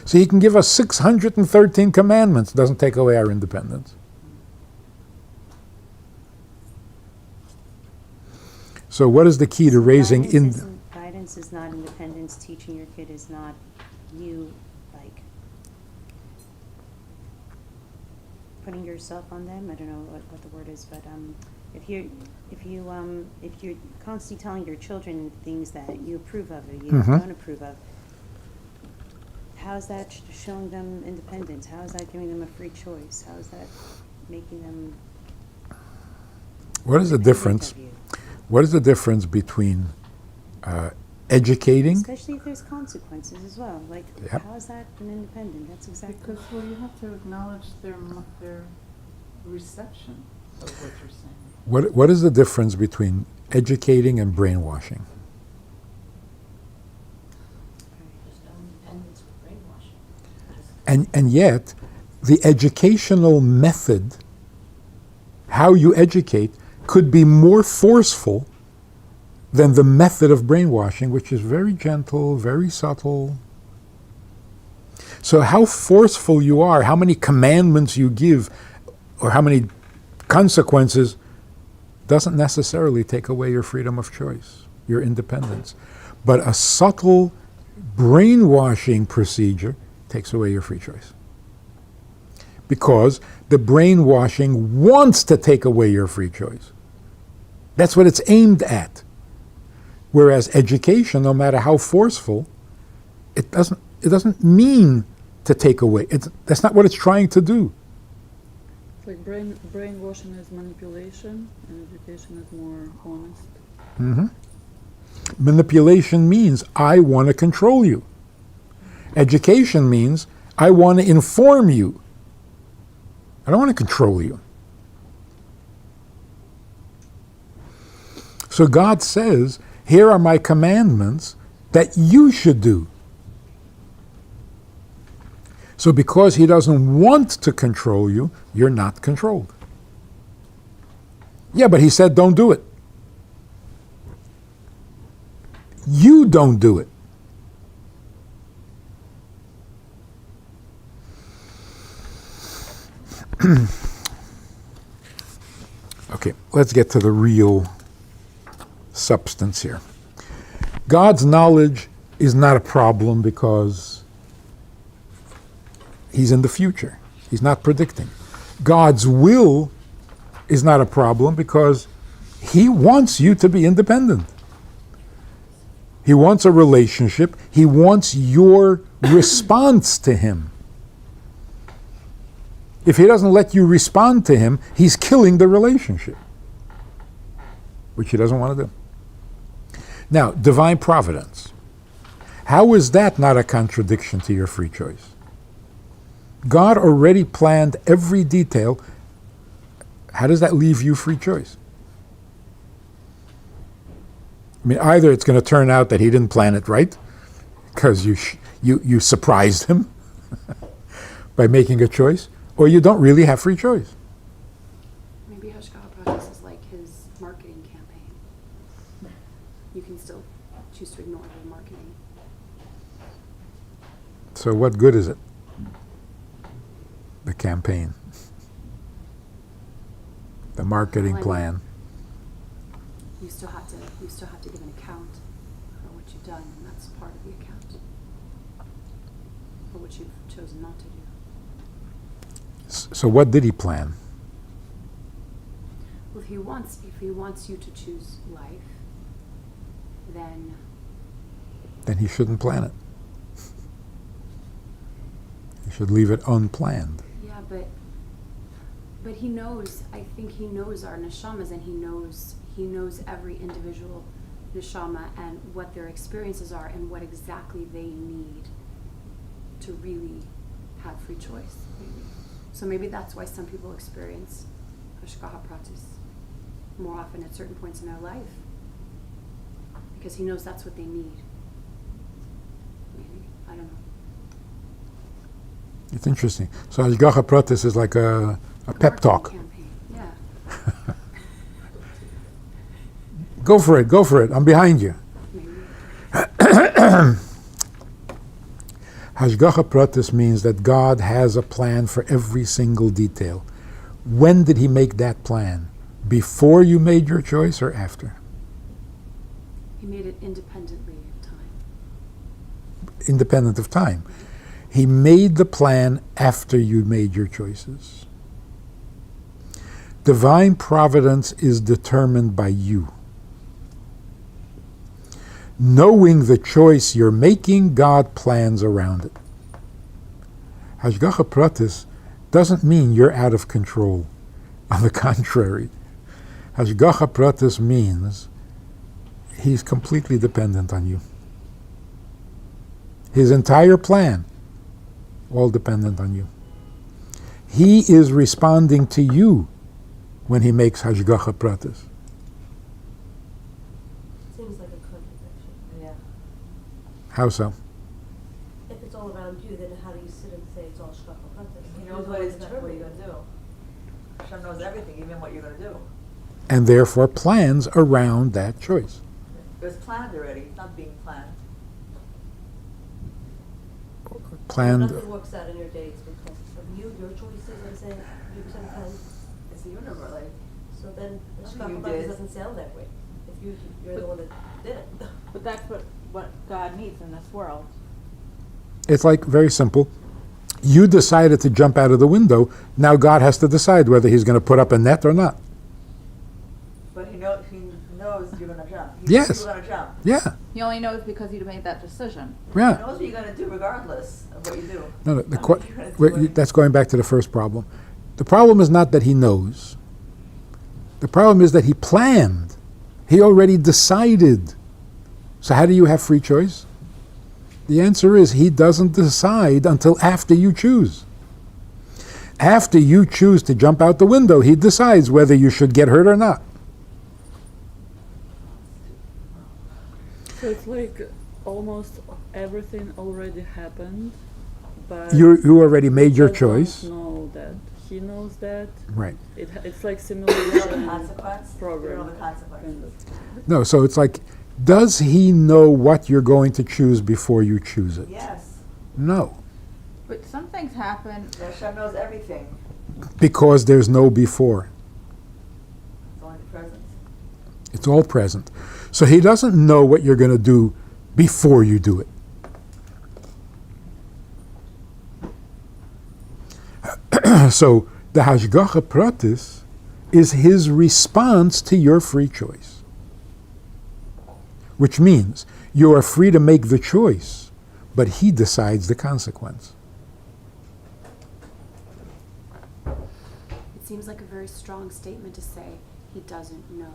So he can give us 613 commandments. Doesn't take away our independence. So what is the key to raising Guidance is not independence. Teaching your kid is not you, like, putting yourself on them. I don't know what the word is, but if you're constantly telling your children things that you approve of or you don't approve of, how is that showing them independence? How is that giving them a free choice? How is that making them? What is the difference? What is the difference between educating? Especially if there's consequences as well. Like, how is that an independent? That's exactly. Because you have to acknowledge their reception of what you're saying. What is the difference between educating and brainwashing? There's no independence with brainwashing. And yet, the educational method, how you educate, could be more forceful than the method of brainwashing, which is very gentle, very subtle. So how forceful you are, how many commandments you give, or how many consequences, doesn't necessarily take away your freedom of choice, your independence. But a subtle brainwashing procedure takes away your free choice. Because the brainwashing wants to take away your free choice. That's what it's aimed at. Whereas education, no matter how forceful, it doesn't mean to take away. That's not what it's trying to do. It's like brainwashing is manipulation, and education is more honest. Mm-hmm. Manipulation means I want to control you. Education means I want to inform you. I don't want to control you. So God says, here are my commandments that you should do. So because he doesn't want to control you, you're not controlled. Yeah, but he said don't do it. You don't do it. Okay, let's get to the real substance here. God's knowledge is not a problem because he's in the future. He's not predicting. God's will is not a problem because he wants you to be independent. He wants a relationship. He wants your response to him. If he doesn't let you respond to him, he's killing the relationship, which he doesn't want to do. Now, divine providence. How is that not a contradiction to your free choice? God already planned every detail. How does that leave you free choice? I mean, either it's going to turn out that he didn't plan it right, because you surprised him by making a choice, or you don't really have free choice. Maybe Hashgacha Pratis is like his marketing campaign. You can still choose to ignore the marketing. So what good is it? The campaign, the marketing Well, I mean, plan. You still have to give an account for what you've done, and that's part of the account for what you've chosen not to do. So what did he plan? Well, if he wants you to choose life, then Then he shouldn't plan it. He should leave it unplanned. yeah, but he knows. I think he knows our neshamas, and he knows every individual neshama and what their experiences are and what exactly they need to really have free choice. Maybe. So maybe that's why some people experience Hashgacha Pratis more often at certain points in their life, because he knows that's what they need. Maybe, I don't know. It's interesting. So Hashgacha Pratis is like a pep talk. Campaign. Yeah. Go for it, I'm behind you. Maybe. Hashgacha Pratis means that God has a plan for every single detail. When did he make that plan? Before you made your choice or after? He made it independently of time. Independent of time. He made the plan after you made your choices. Divine providence is determined by you. Knowing the choice you're making, God plans around it. Hashgacha Pratis doesn't mean you're out of control. On the contrary, Hashgacha Pratis means he's completely dependent on you. His entire plan, all dependent on you. He is responding to you when he makes Hashgacha Pratis. Seems like a contradiction. Yeah. How so? If it's all around you, then how do you sit and say it's all shkachal pratis? He knows what you're going to do. Hashem knows everything, even what you're going to do. And therefore plans around that choice. It was planned already. It's not being planned. Planned. Nothing works out in your days because of you, your choices, and saying you sometimes. It's the universe. Like, So then Nothing shkachal you pratis did. doesn't sound that way. If you're the one that did it. But that's what God needs in this world. It's like very simple. You decided to jump out of the window. Now God has to decide whether he's going to put up a net or not. but he knows you're going to jump. He Yes. knows you're going to jump. Yeah. He only knows because you made that decision. He Yeah. knows what you're going to do regardless of what you do. No, You're gonna do that's going back to the first problem. The problem is not that he knows. The problem is that he planned. He already decided. So how do you have free choice? The answer is he doesn't decide until after you choose. After you choose to jump out the window, he decides whether you should get hurt or not. So it's like almost everything already happened, but You already made your just don't choice. know that. He knows that. Right. It's like You know the simulation consequence. You program. know the consequences. Kind of. No, so it's like, does he know what you're going to choose before you choose it? Yes. No, But some things happen. Hashem knows everything. because there's no before. It's only the present. It's all present. So he doesn't know what you're going to do before you do it. So the Hashgacha Pratis is his response to your free choice. Which means you are free to make the choice, but he decides the consequence. It seems like a very strong statement to say he doesn't know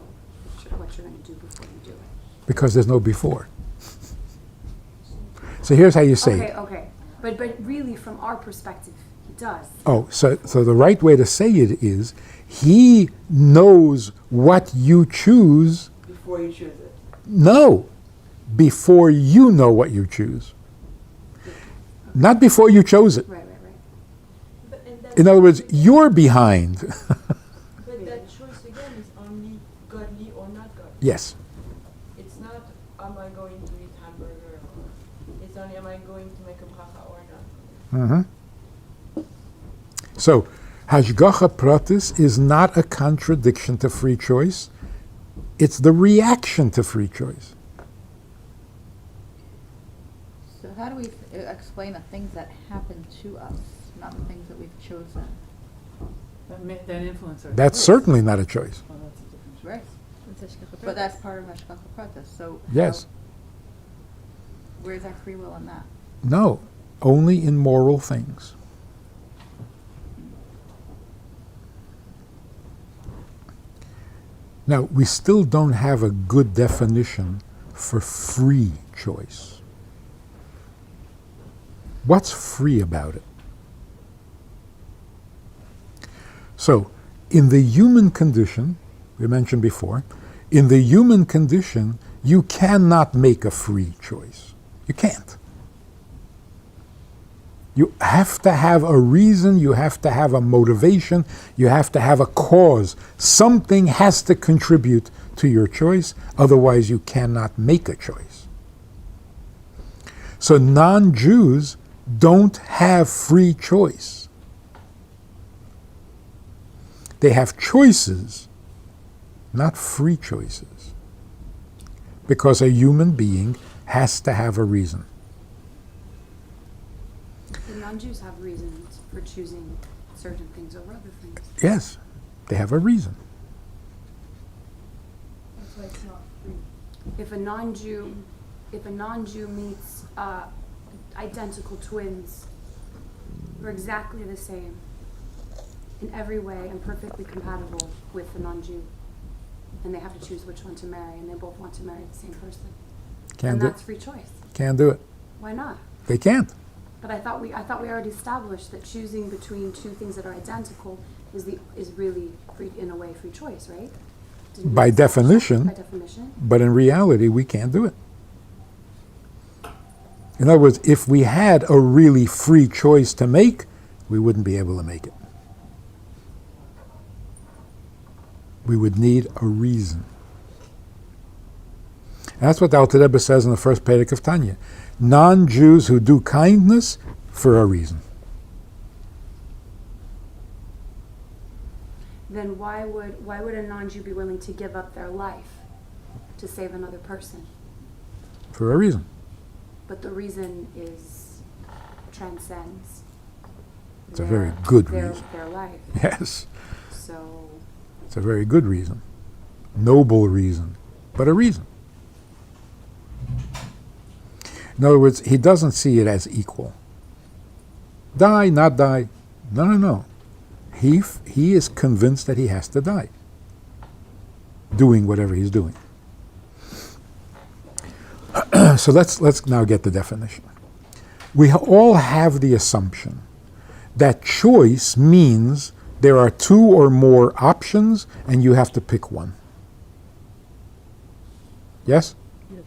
what you're going to do before you do it. Because there's no before. So here's how you say Okay, it. okay. But really, from our perspective, he does. Oh, so the right way to say it is, he knows what you choose. Before you choose it. No, before you know what you choose. Not before you chose it. Right. In other words, you're behind. But that choice again is only godly or not godly. Yes. It's not, am I going to eat hamburger, or it's only, am I going to make a bracha or not. So, Hashgacha Pratis is not a contradiction to free choice. It's the reaction to free choice. So how do we explain the things that happen to us, not the things that we've chosen? That influence our That's choice. certainly not a choice. Well, that's a different choice. Right. But that's part of Hashgacha Pratis, so. Yes. Where's our free will in that? No, only in moral things. Now, we still don't have a good definition for free choice. What's free about it? So, in the human condition, we mentioned before, in the human condition, you cannot make a free choice. You can't. You have to have a reason, you have to have a motivation, you have to have a cause. Something has to contribute to your choice, otherwise you cannot make a choice. So non-Jews don't have free choice. They have choices, not free choices. Because a human being has to have a reason. The non-Jews have reasons for choosing certain things over other things. Yes, they have a reason. That's why it's not free. If a non-Jew meets identical twins who are exactly the same in every way and perfectly compatible with the non-Jew, and they have to choose which one to marry, and they both want to marry the same person, and that's free choice. Can't do it. Why not? They can't. But I thought we already established that choosing between two things that are identical is really free, in a way, free choice, right? Didn't we By establish that? definition. By definition. But in reality, we can't do it. In other words, if we had a really free choice to make, we wouldn't be able to make it. We would need a reason. And that's what the Alter Rebbe says in the first Perek of Tanya. Non-Jews who do kindness for a reason. Then why would a non-Jew be willing to give up their life to save another person? For a reason. But the reason transcends. It's a very good their, reason. Their life. Yes. So. It's a very good reason. Noble reason. But a reason. In other words, he doesn't see it as equal. Die, not die. No. He is convinced that he has to die, doing whatever he's doing. So let's now get the definition. We all have the assumption that choice means there are two or more options and you have to pick one. Yes? Yes.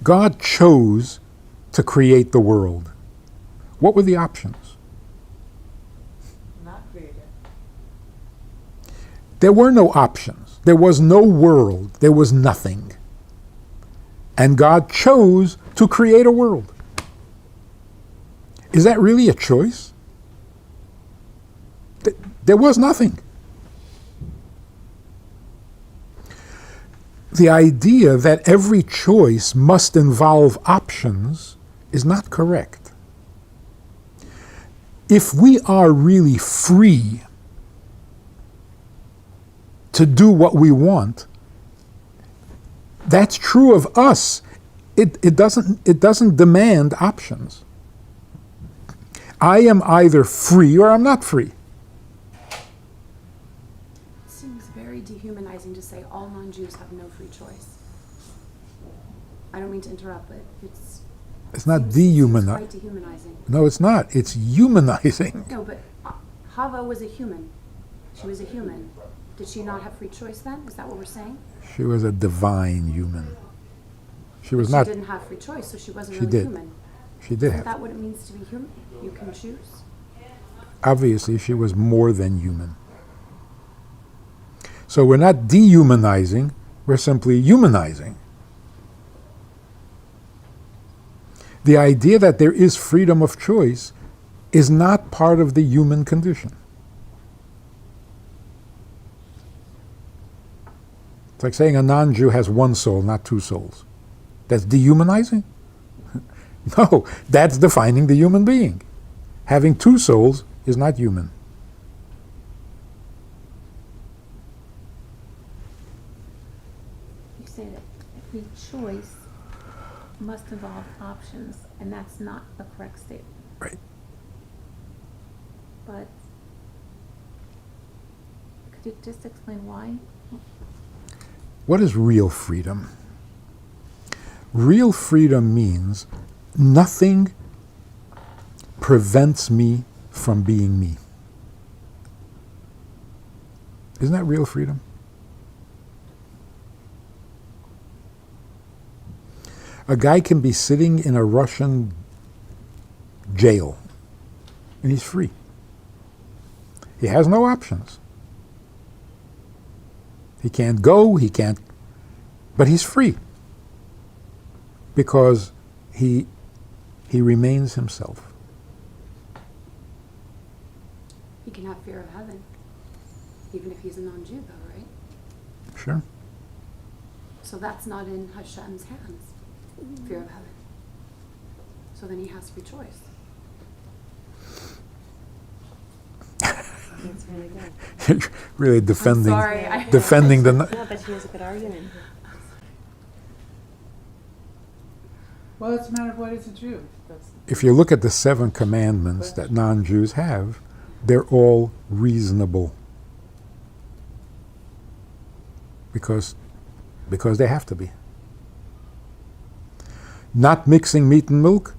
God chose to create the world. What were the options? Not created. There were no options. There was no world. There was nothing. And God chose to create a world. Is that really a choice? There was nothing. The idea that every choice must involve options is not correct. If we are really free to do what we want, that's true of us. It doesn't demand options. I am either free or I'm not free. It seems very dehumanizing to say all non-Jews have no free choice. I don't mean to interrupt, but It's not seems dehumanizing. quite dehumanizing. No, it's not. It's humanizing. No, but Hava was a human. She was a human. Did she not have free choice then? Is that what we're saying? She was a divine human. She was She not. didn't have free choice, so she wasn't She really did. human. She did Isn't have. that what it means to be human? You can choose. Obviously, she was more than human. So we're not dehumanizing, we're simply humanizing. The idea that there is freedom of choice is not part of the human condition. It's like saying a non-Jew has one soul, not two souls. That's dehumanizing? No, that's defining the human being. Having two souls is not human. You say that every choice must involve options, and that's not a correct statement. Right. But could you just explain why? What is real freedom? Real freedom means nothing prevents me from being me. Isn't that real freedom? A guy can be sitting in a Russian jail and he's free. He has no options. He can't go, he can't, but he's free because he remains himself. He can have fear of heaven, even if he's a non-Jew, though, right? Sure. So that's not in Hashem's hands, fear of heaven. So then he has free choice. That's really good. Really defending, I'm sorry. defending the. No, but she has a good argument. Well, it's a matter of what is a Jew. If you look at the 7 commandments that non-Jews have, they're all reasonable because they have to be. Not mixing meat and milk,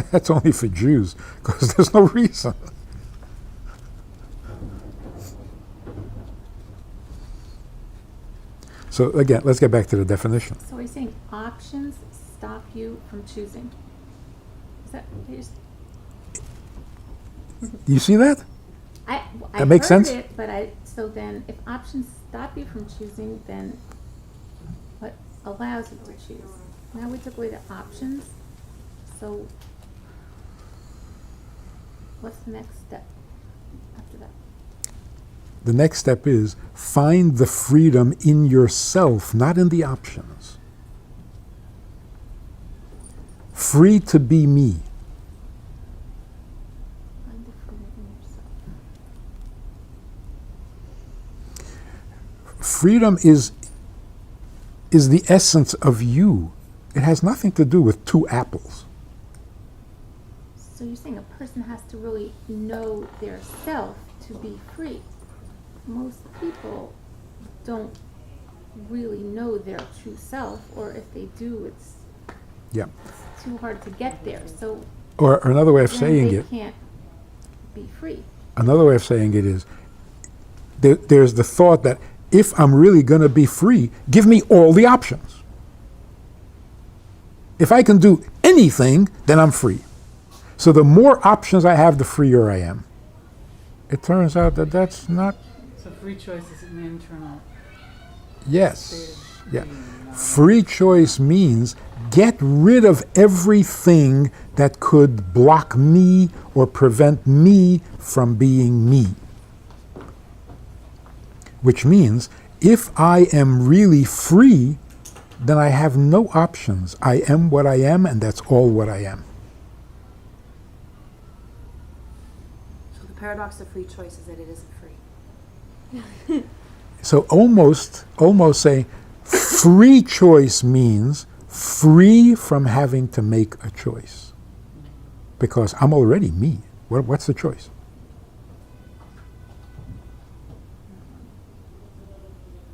that's only for Jews because there's no reason. So again, let's get back to the definition. So are you saying options stop you from choosing? Is that what you're Do you see that? I That makes heard sense? it, but so then if options stop you from choosing, then what allows you to choose? Now we took away the options, so what's the next step after that? The next step is find the freedom in yourself, not in the options. Free to be me. Find the freedom in yourself. Freedom is the essence of you. It has nothing to do with 2 apples. So you're saying a person has to really know their self to be free. Most people don't really know their true self, or if they do, it's Yeah. too hard to get there. So Or another way of then saying they it, can't be free. another way of saying it is there's the thought that if I'm really going to be free, give me all the options. If I can do anything, then I'm free. So the more options I have, the freer I am. It turns out that that's not. So free choice is an internal state Yes. of Yeah. being, not- Free choice means get rid of everything that could block me or prevent me from being me. Which means if I am really free, then I have no options. I am what I am, and that's all what I am. So the paradox of free choice is that it isn't free. So almost say free choice means free from having to make a choice. Because I'm already me. What's the choice?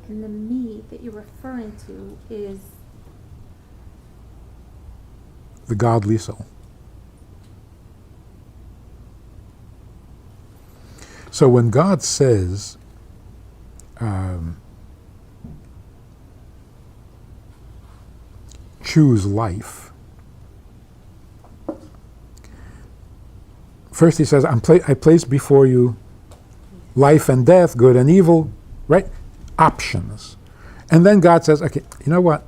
And the me that you're referring to is the godly soul. So when God says, choose life, first he says, I place before you life and death, good and evil, right? Options. And then God says, okay, you know what?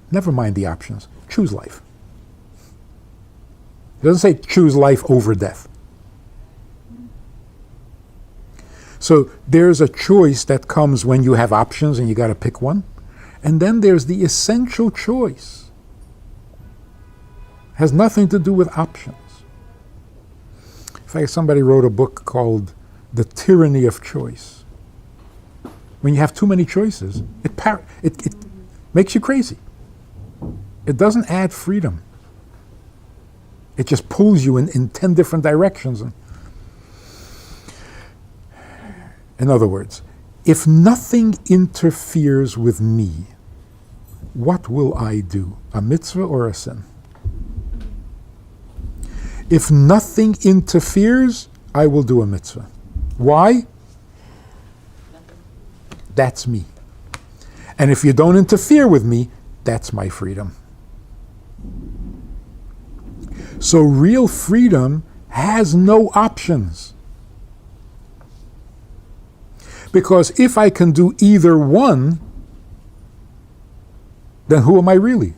Never mind the options. Choose life. He doesn't say choose life over death. So there's a choice that comes when you have options and you got to pick one. And then there's the essential choice. Has nothing to do with options. In fact, somebody wrote a book called The Tyranny of Choice. When you have too many choices, it makes you crazy. It doesn't add freedom. It just pulls you in 10 different directions. In other words, if nothing interferes with me, what will I do? A mitzvah or a sin? If nothing interferes, I will do a mitzvah. Why? That's me. And if you don't interfere with me, that's my freedom. So real freedom has no options. Because if I can do either one, then who am I really?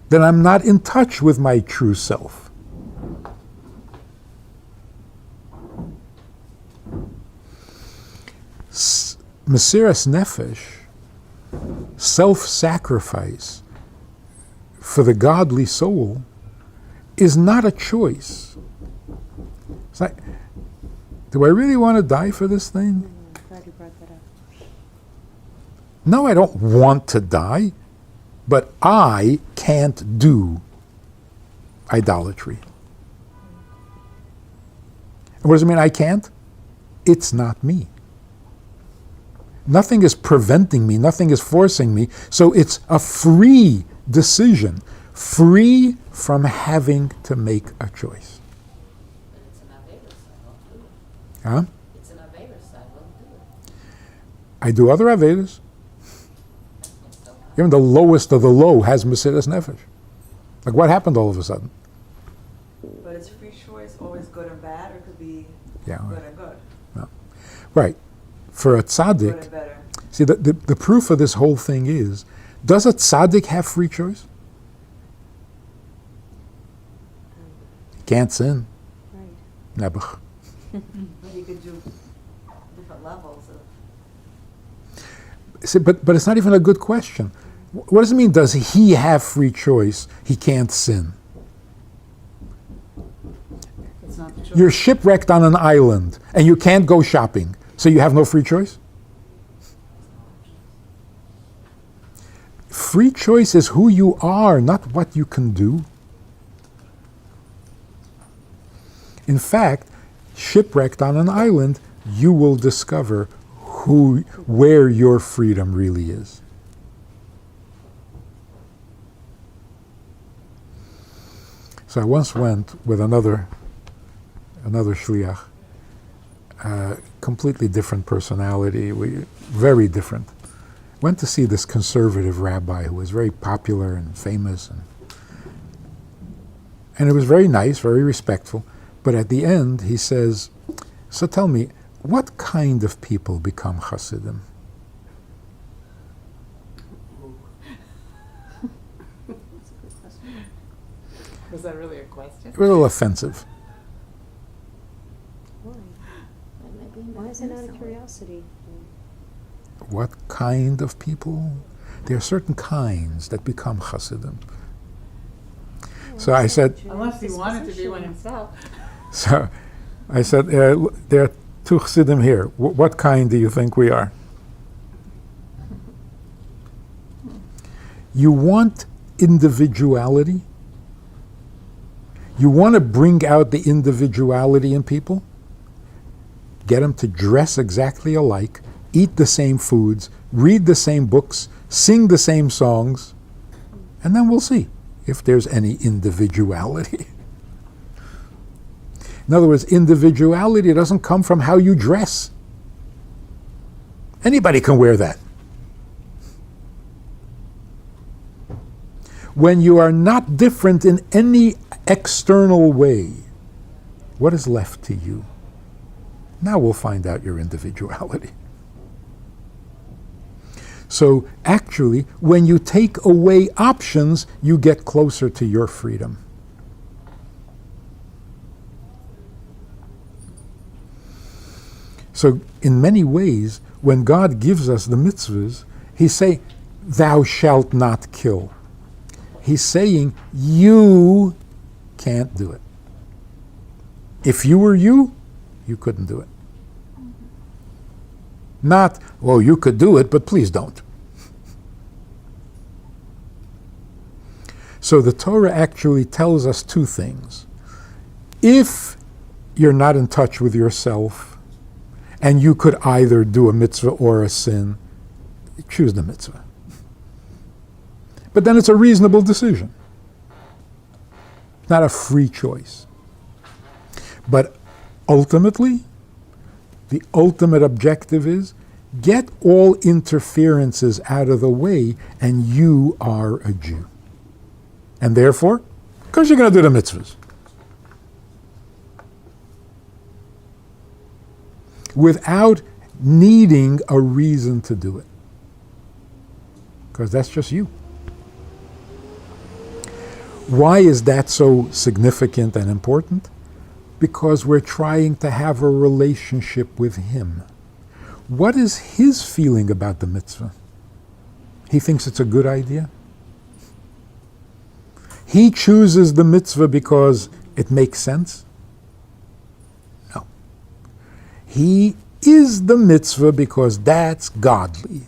Then I'm not in touch with my true self. Mesiras Nefesh, self-sacrifice for the godly soul, is not a choice. It's like, do I really want to die for this thing? Glad you brought that up. No, I don't want to die, but I can't do idolatry. And what does it mean I can't? It's not me. Nothing is preventing me, nothing is forcing me, so it's a free decision, free from having to make a choice. But it's an Averis, I won't do it. Huh? It's an Averis, I won't do it. I do other Avedas. Even the lowest of the low has Mesiras Nefesh. Like what happened all of a sudden? But it's free choice, always good and bad, or it could be Yeah, good right. and good. Right. For a Good tzaddik, and better. see, the proof of this whole thing is, does a tzaddik have free choice? Can't sin. Right. Nebuch. But you could do different levels of. See, but it's not even a good question. What does it mean, does he have free choice? He can't sin. It's not the choice. You're shipwrecked on an island and you can't go shopping, so you have no free choice? Free choice is who you are, not what you can do. In fact, shipwrecked on an island, you will discover where your freedom really is. So I once went with another shliach, completely different personality, very different. Went to see this conservative rabbi who was very popular and famous, and it was very nice, very respectful. But at the end, he says, "So tell me, what kind of people become Hasidim?" Was that really a question? It was a little offensive. Why? Maybe Why is it out of curiosity? What kind of people? There are certain kinds that become Hasidim. So I said, Unless he wanted to be one himself. there are two Chassidim here. What kind do you think we are? You want individuality? You want to bring out the individuality in people? Get them to dress exactly alike, eat the same foods, read the same books, sing the same songs, and then we'll see. if there's any individuality. In other words, individuality doesn't come from how you dress. Anybody can wear that. When you are not different in any external way, what is left to you? Now we'll find out your individuality. So actually, when you take away options, you get closer to your freedom. So in many ways, when God gives us the mitzvahs, He's saying, thou shalt not kill. He's saying, you can't do it. If you were you couldn't do it. Not, well, you could do it, but please don't. So the Torah actually tells us two things. If you're not in touch with yourself, and you could either do a mitzvah or a sin, choose the mitzvah. But then it's a reasonable decision. Not a free choice. But ultimately, the ultimate objective is get all interferences out of the way and you are a Jew. And therefore, because you're going to do the mitzvahs. Without needing a reason to do it. Because that's just you. Why is that so significant and important? Because we're trying to have a relationship with Him. What is His feeling about the mitzvah? He thinks it's a good idea? He chooses the mitzvah because it makes sense? No. He is the mitzvah because that's godly.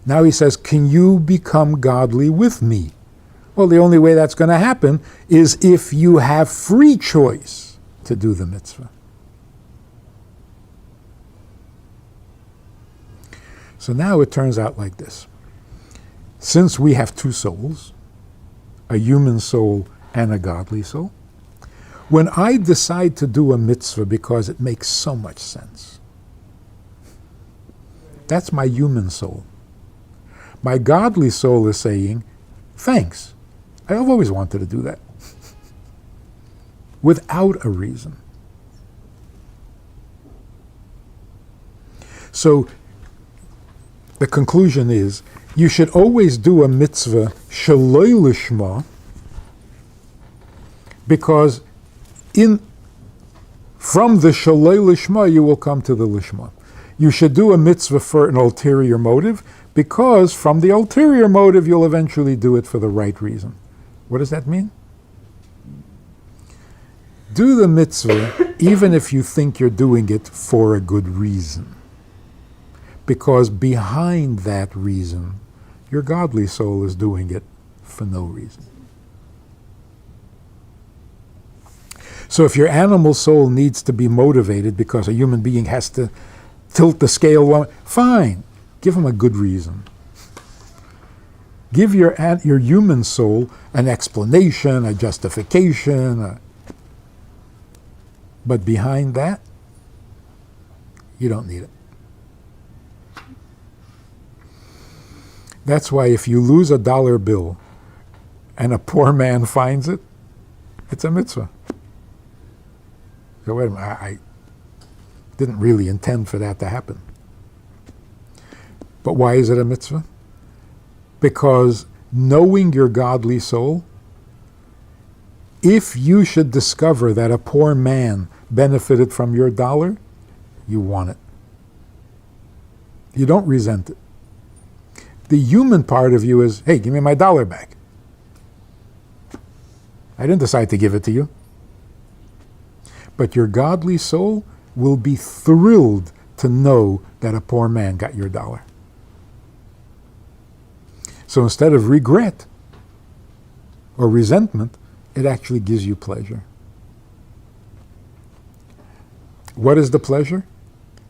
Now He says, can you become godly with me? Well, the only way that's going to happen is if you have free choice to do the mitzvah. So now it turns out like this. Since we have two souls, a human soul and a godly soul, when I decide to do a mitzvah because it makes so much sense, that's my human soul. My godly soul is saying, thanks. I've always wanted to do that. Without a reason. So the conclusion is, you should always do a mitzvah shaloi lishma, because from the shaloi lishma you will come to the lishma. You should do a mitzvah for an ulterior motive, because from the ulterior motive you'll eventually do it for the right reason. What does that mean? Do the mitzvah even if you think you're doing it for a good reason. Because behind that reason, your godly soul is doing it for no reason. So if your animal soul needs to be motivated because a human being has to tilt the scale, fine, give him a good reason. Give your human soul an explanation, a justification, but behind that, you don't need it. That's why if you lose a dollar bill and a poor man finds it, it's a mitzvah. So wait a minute, I didn't really intend for that to happen. But why is it a mitzvah? Because knowing your godly soul, if you should discover that a poor man benefited from your dollar, you want it. You don't resent it. The human part of you is, hey, give me my dollar back. I didn't decide to give it to you. But your godly soul will be thrilled to know that a poor man got your dollar. So instead of regret or resentment, it actually gives you pleasure. What is the pleasure?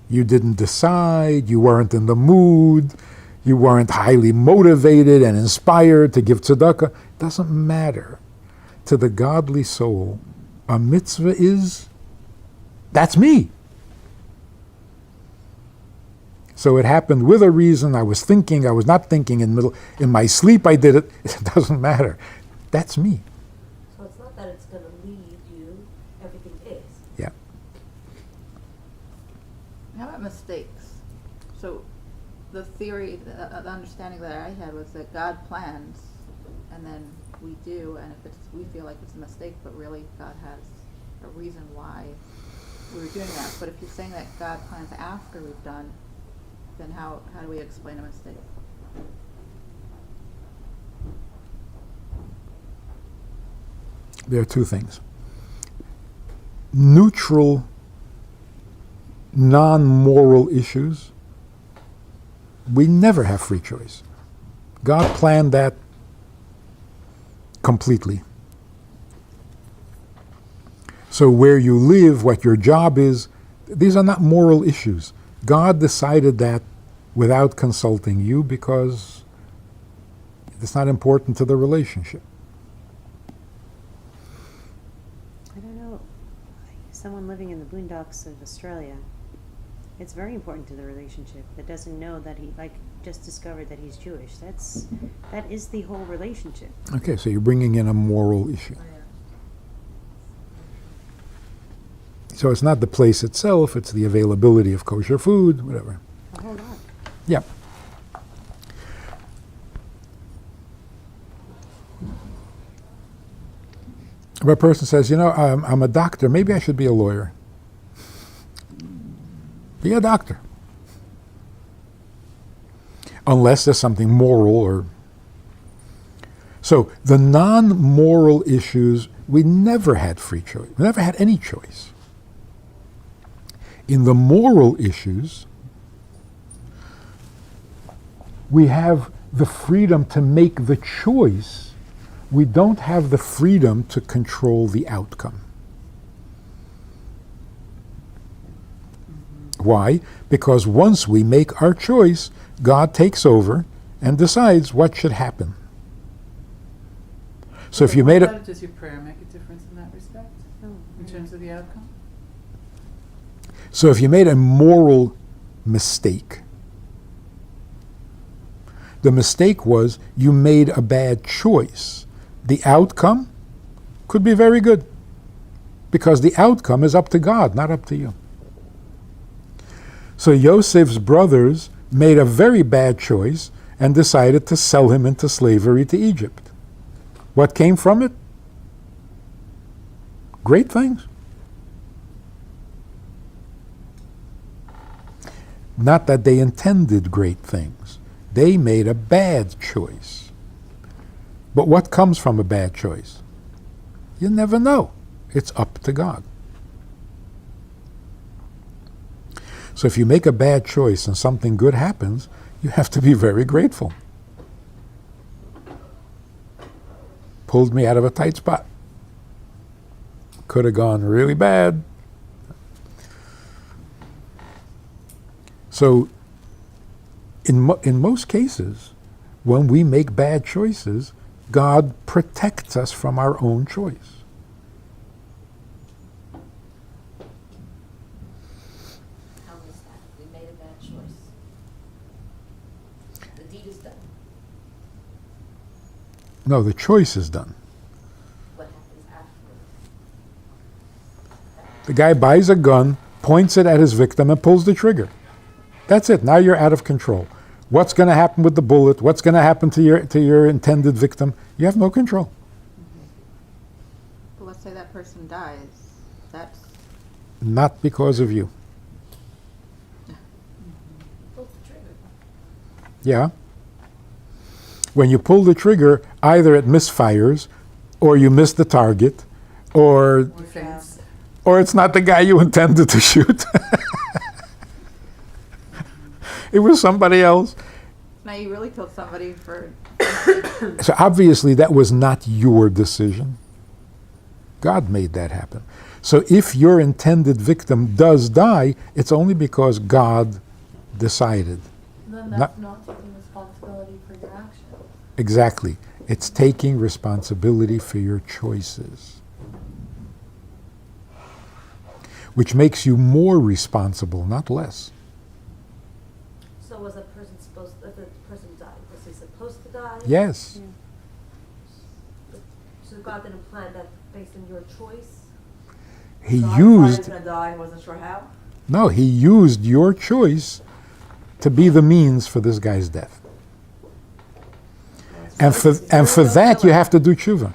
You didn't decide, you weren't in the mood, You weren't highly motivated and inspired to give tzedakah. Doesn't matter. To the godly soul, a mitzvah is, that's me. So it happened with a reason. I was thinking, I was not thinking in my sleep I did it. It doesn't matter. That's me. So it's not that it's gonna lead you, everything is. Yeah. How about mistakes? So the theory, the understanding that I had was that God plans, and then we do, and if we feel like it's a mistake, but really God has a reason why we were doing that. But if you're saying that God plans after we've done, then how do we explain a mistake? There are two things. Neutral, non-moral issues, we never have free choice. God planned that completely. So where you live, what your job is, these are not moral issues. God decided that without consulting you because it's not important to the relationship. I don't know. Someone living in the boondocks of Australia, it's very important to the relationship. That doesn't know that he just discovered that he's Jewish. That is the whole relationship. Okay, so you're bringing in a moral issue. So it's not the place itself, it's the availability of kosher food, whatever. A whole lot. Yeah. If a person says, I'm a doctor, maybe I should be a lawyer. Be a doctor. Unless there's something moral or... So the non-moral issues, we never had free choice. We never had any choice. In the moral issues, we have the freedom to make the choice. We don't have the freedom to control the outcome. Why? Because once we make our choice, God takes over and decides what should happen. So if you made it... Does your prayer make a difference in that respect? No. In terms of the outcome? So if you made a moral mistake, the mistake was you made a bad choice. The outcome could be very good because the outcome is up to God, not up to you. So Yosef's brothers made a very bad choice and decided to sell him into slavery to Egypt. What came from it? Great things. Not that they intended great things. They made a bad choice. But what comes from a bad choice? You never know. It's up to God. So if you make a bad choice and something good happens, you have to be very grateful. Pulled me out of a tight spot. Could have gone really bad. So in most cases, when we make bad choices, God protects us from our own choice. How was that? We made a bad choice. The deed is done. No, the choice is done. What happens afterwards? The guy buys a gun, points it at his victim, and pulls the trigger. That's it. Now you're out of control. What's going to happen with the bullet? What's going to happen to your intended victim? You have no control. But let's say that person dies. That's Not because of you. Pull the trigger. Yeah. When you pull the trigger, either it misfires, or you miss the target, or Defense. it's not the guy you intended to shoot. It was somebody else. now you really killed somebody for. So obviously that was not your decision. God made that happen. So if your intended victim does die, it's only because God decided. Then Not- that's not taking responsibility Exactly. It's taking responsibility for your choices, which makes you more responsible, not less. So was a person supposed, if the person died, was he supposed to die? Yes. So God didn't plan that based on your choice? He So I thought used, he was gonna die and wasn't sure how. no, he used your choice to be the means for this guy's death. And for that, you have to do tshuva.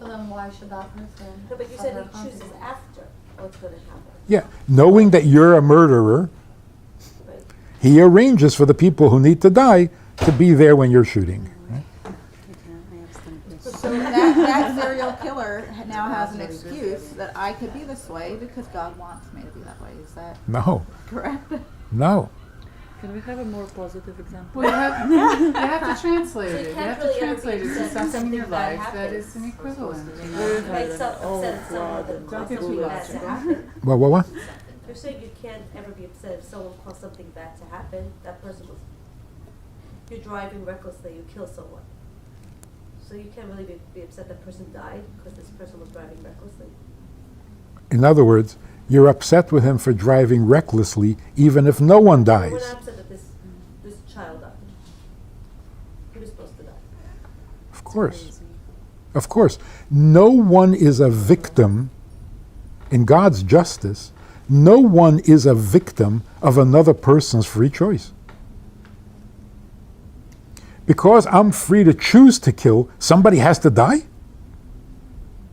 So then why should that person? No, but you have said their he chooses consequences? after what's gonna happen. Yeah, knowing that you're a murderer, Right? he arranges for the people who need to die to be there when you're shooting. right? So that serial killer now has an excuse that I could be this way because God wants me to be that way. Is that No, correct? no. Can we have a more positive example? Well, you have to translate So you it. You can't have really to ever be translate it to upset when something in your something bad life that happens. is an equivalent. You We're know? kind Makes of upset all at someone flawed that and caused get something too bad to logical. happen. What? You're saying you can't ever be upset if someone caused something bad to happen. That person was, you're driving recklessly, you kill someone. So you can't really be upset that person died because this person was driving recklessly. In other words, you're upset with him for driving recklessly, even if no one We're dies. not upset that this child died. He was supposed to die. Of course. Of course. No one is a victim in God's justice. No one is a victim of another person's free choice. Because I'm free to choose to kill, somebody has to die?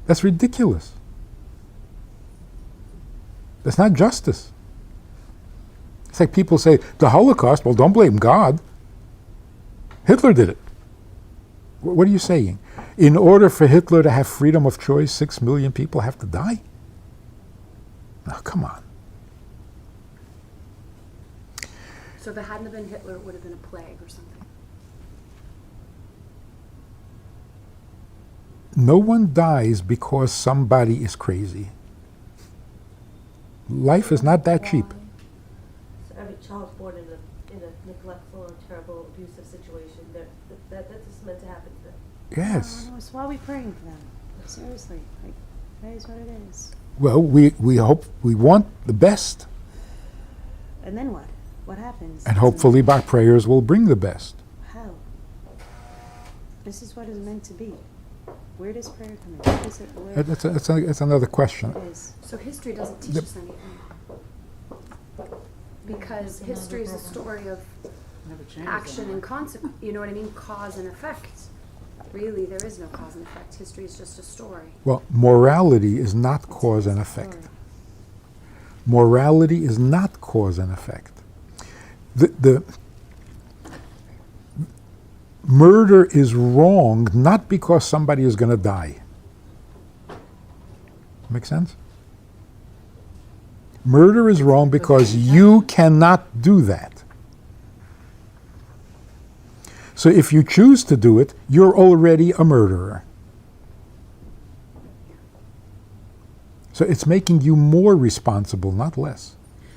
That's ridiculous. That's not justice. It's like people say, the Holocaust, well, don't blame God. Hitler did it. What are you saying? In order for Hitler to have freedom of choice, 6 million people have to die? Oh, come on. So if it hadn't have been Hitler, it would have been a plague or something. No one dies because somebody is crazy. Life is not that cheap. So every child born in a neglectful or terrible abusive situation, that's just meant to happen to them. Yes. No, so why are we praying for them? Seriously, like, that is what it is. Well, we hope, we want the best. And then what? What happens? And hopefully our prayers will bring the best. How? This is what is meant to be. Where does prayer come in? What is it? Where That's another question. it is? So history doesn't teach us anything. Because history is a story of Never changes action anymore. and consequence. You know what I mean? Cause and effect. Really, there is no cause and effect. History is just a story. Well, morality is not cause and effect. Morality is not cause and effect. The murder is wrong not because somebody is going to die. Make sense? Murder is wrong because you cannot do that. So if you choose to do it, you're already a murderer. So it's making you more responsible, not less.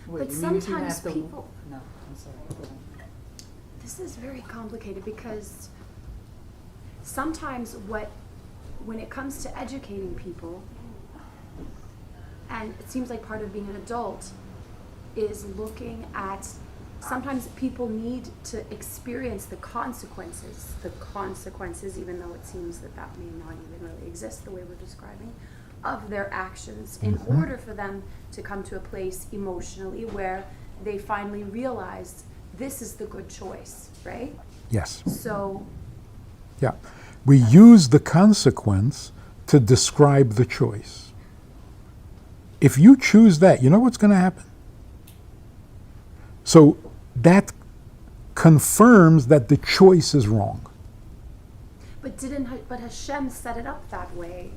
Wait, But you mean if you sometimes have to- people- No, I'm sorry. Go on. This is very complicated because sometimes when it comes to educating people, and it seems like part of being an adult is looking at, sometimes people need to experience the consequences, even though it seems that may not even really exist the way we're describing, of their actions in order for them to come to a place emotionally where they finally realize this is the good choice, right? Yes. So, Yeah. We use the consequence to describe the choice. If you choose that, you know what's going to happen? So that confirms that the choice is wrong. but Hashem set it up that way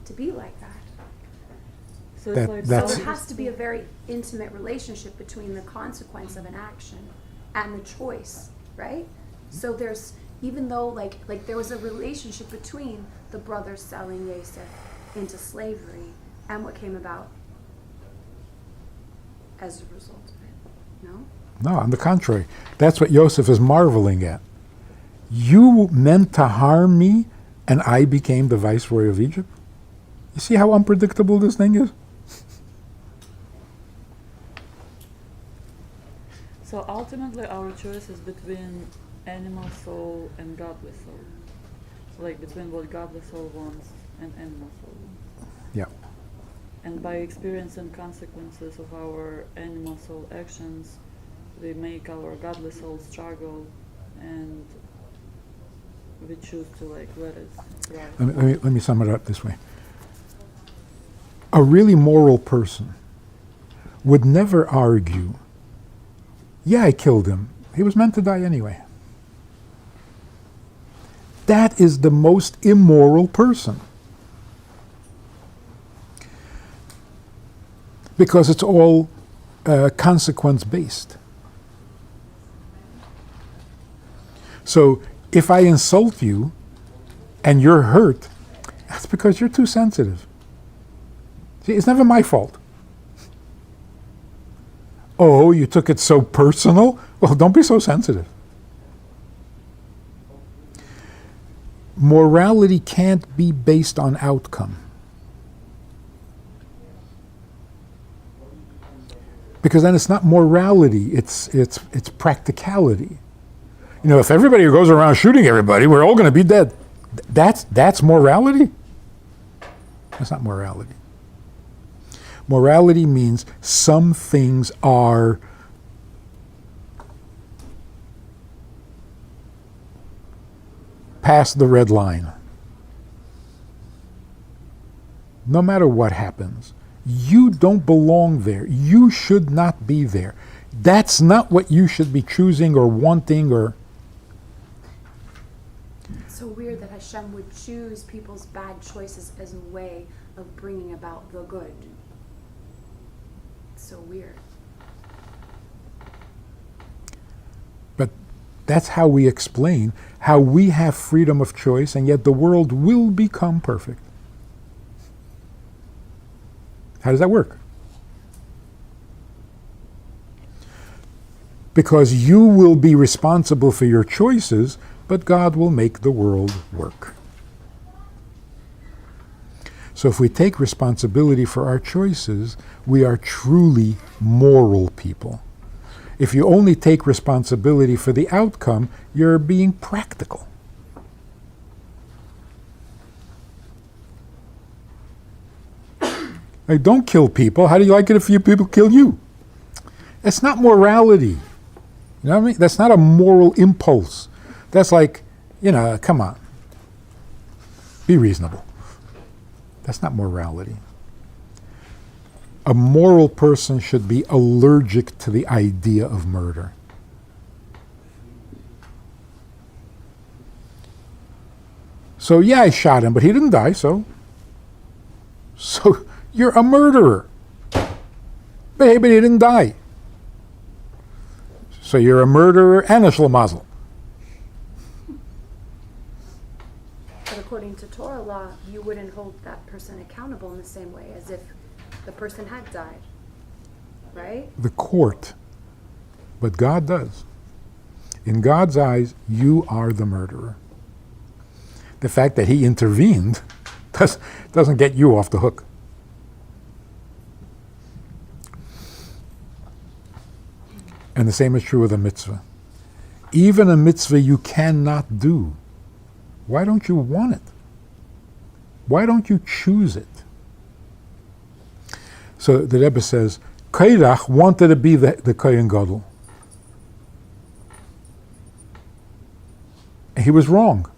to be like that. So That- it's like that's- So there has to be a very intimate relationship between the consequence of an action and the choice, right? So there's, even though like there was a relationship between the brothers selling Yosef into slavery and what came about as a result of it, no? No, on the contrary. That's what Yosef is marveling at. You meant to harm me, and I became the viceroy of Egypt? You see how unpredictable this thing is? So ultimately, our choice is between animal soul and godly soul. So like between what godly soul wants and animal soul wants. Yeah. And by experiencing consequences of our animal soul actions, we make our godly soul struggle, and we choose to like let it rise. Let me sum it up this way. A really moral person would never argue, yeah, I killed him. He was meant to die anyway. That is the most immoral person. Because it's all consequence-based. So if I insult you and you're hurt, that's because you're too sensitive. See, it's never my fault. Oh, you took it so personal? Well, don't be so sensitive. Morality can't be based on outcome. Because then it's not morality, it's practicality. You know, if everybody goes around shooting everybody, we're all going to be dead. That's morality? That's not morality. Morality means some things are past the red line. No matter what happens, you don't belong there. You should not be there. That's not what you should be choosing or wanting or... It's so weird that Hashem would choose people's bad choices as a way of bringing about the good. It's so weird. But that's how we explain how we have freedom of choice, and yet the world will become perfect. How does that work? Because you will be responsible for your choices, but God will make the world work. So if we take responsibility for our choices, we are truly moral people. If you only take responsibility for the outcome, you're being practical. Like, don't kill people. How do you like it if few people kill you? It's not morality. You know what I mean? That's not a moral impulse. That's like, you know, come on. Be reasonable. That's not morality. A moral person should be allergic to the idea of murder. So yeah, I shot him, but he didn't die, so you're a murderer. But he didn't die. So you're a murderer and a schlemazel. But according to Torah law, you wouldn't hold that person accountable in the same way as if the person had died, right? The court. But God does. In God's eyes, you are the murderer. The fact that he intervened doesn't get you off the hook. And the same is true with a mitzvah. Even a mitzvah you cannot do. Why don't you want it? Why don't you choose it? So the Rebbe says, Kairach wanted to be the Kohen Gadol. He was wrong.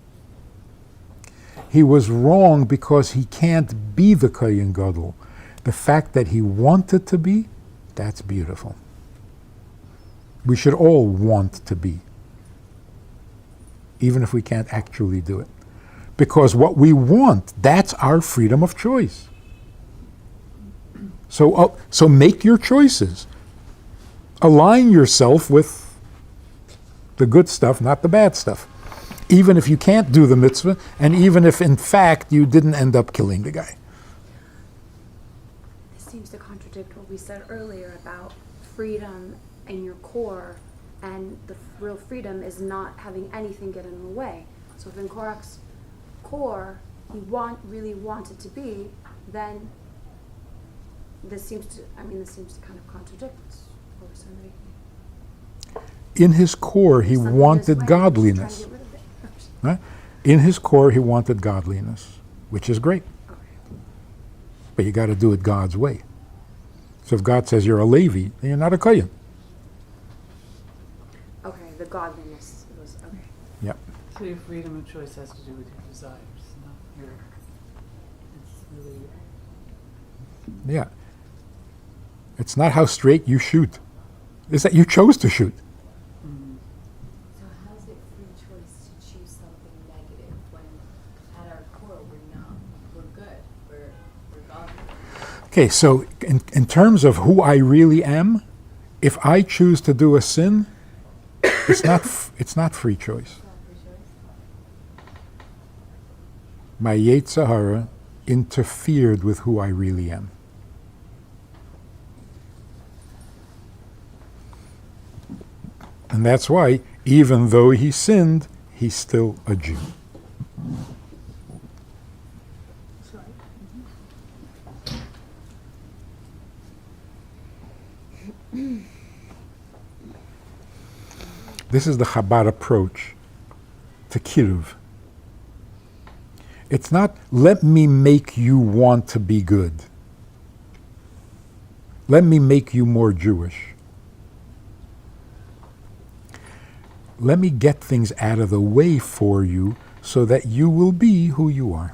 He was wrong because he can't be the Kohen Gadol. The fact that he wanted to be, that's beautiful. We should all want to be, even if we can't actually do it. Because what we want, that's our freedom of choice. So make your choices. Align yourself with the good stuff, not the bad stuff. Even if you can't do the mitzvah, and even if in fact you didn't end up killing the guy. This seems to contradict what we said earlier about freedom in your core and the real freedom is not having anything get in the way. So if in Korach's core he really wanted to be, then this seems to kind of contradict what we're saying. In his core, he Something wanted is right, just godliness. trying to get rid of it. Right? In his core, he wanted godliness, which is great. Okay. But you got to do it God's way. So if God says you're a Levi, then you're not a Kohen. Okay, the godliness was okay. Yep. So your freedom of choice has to do with your desires, not your. It's really. Yeah. It's not how straight you shoot. It's that you chose to shoot. So how's it free choice to choose something negative when at our core we're good, we're godly? Okay, so in terms of who I really am, if I choose to do a sin, it's not free choice. My Yetzer Hara interfered with who I really am. And that's why, even though he sinned, he's still a Jew. This is the Chabad approach to Kiruv. It's not, let me make you want to be good. Let me make you more Jewish. Let me get things out of the way for you so that you will be who you are.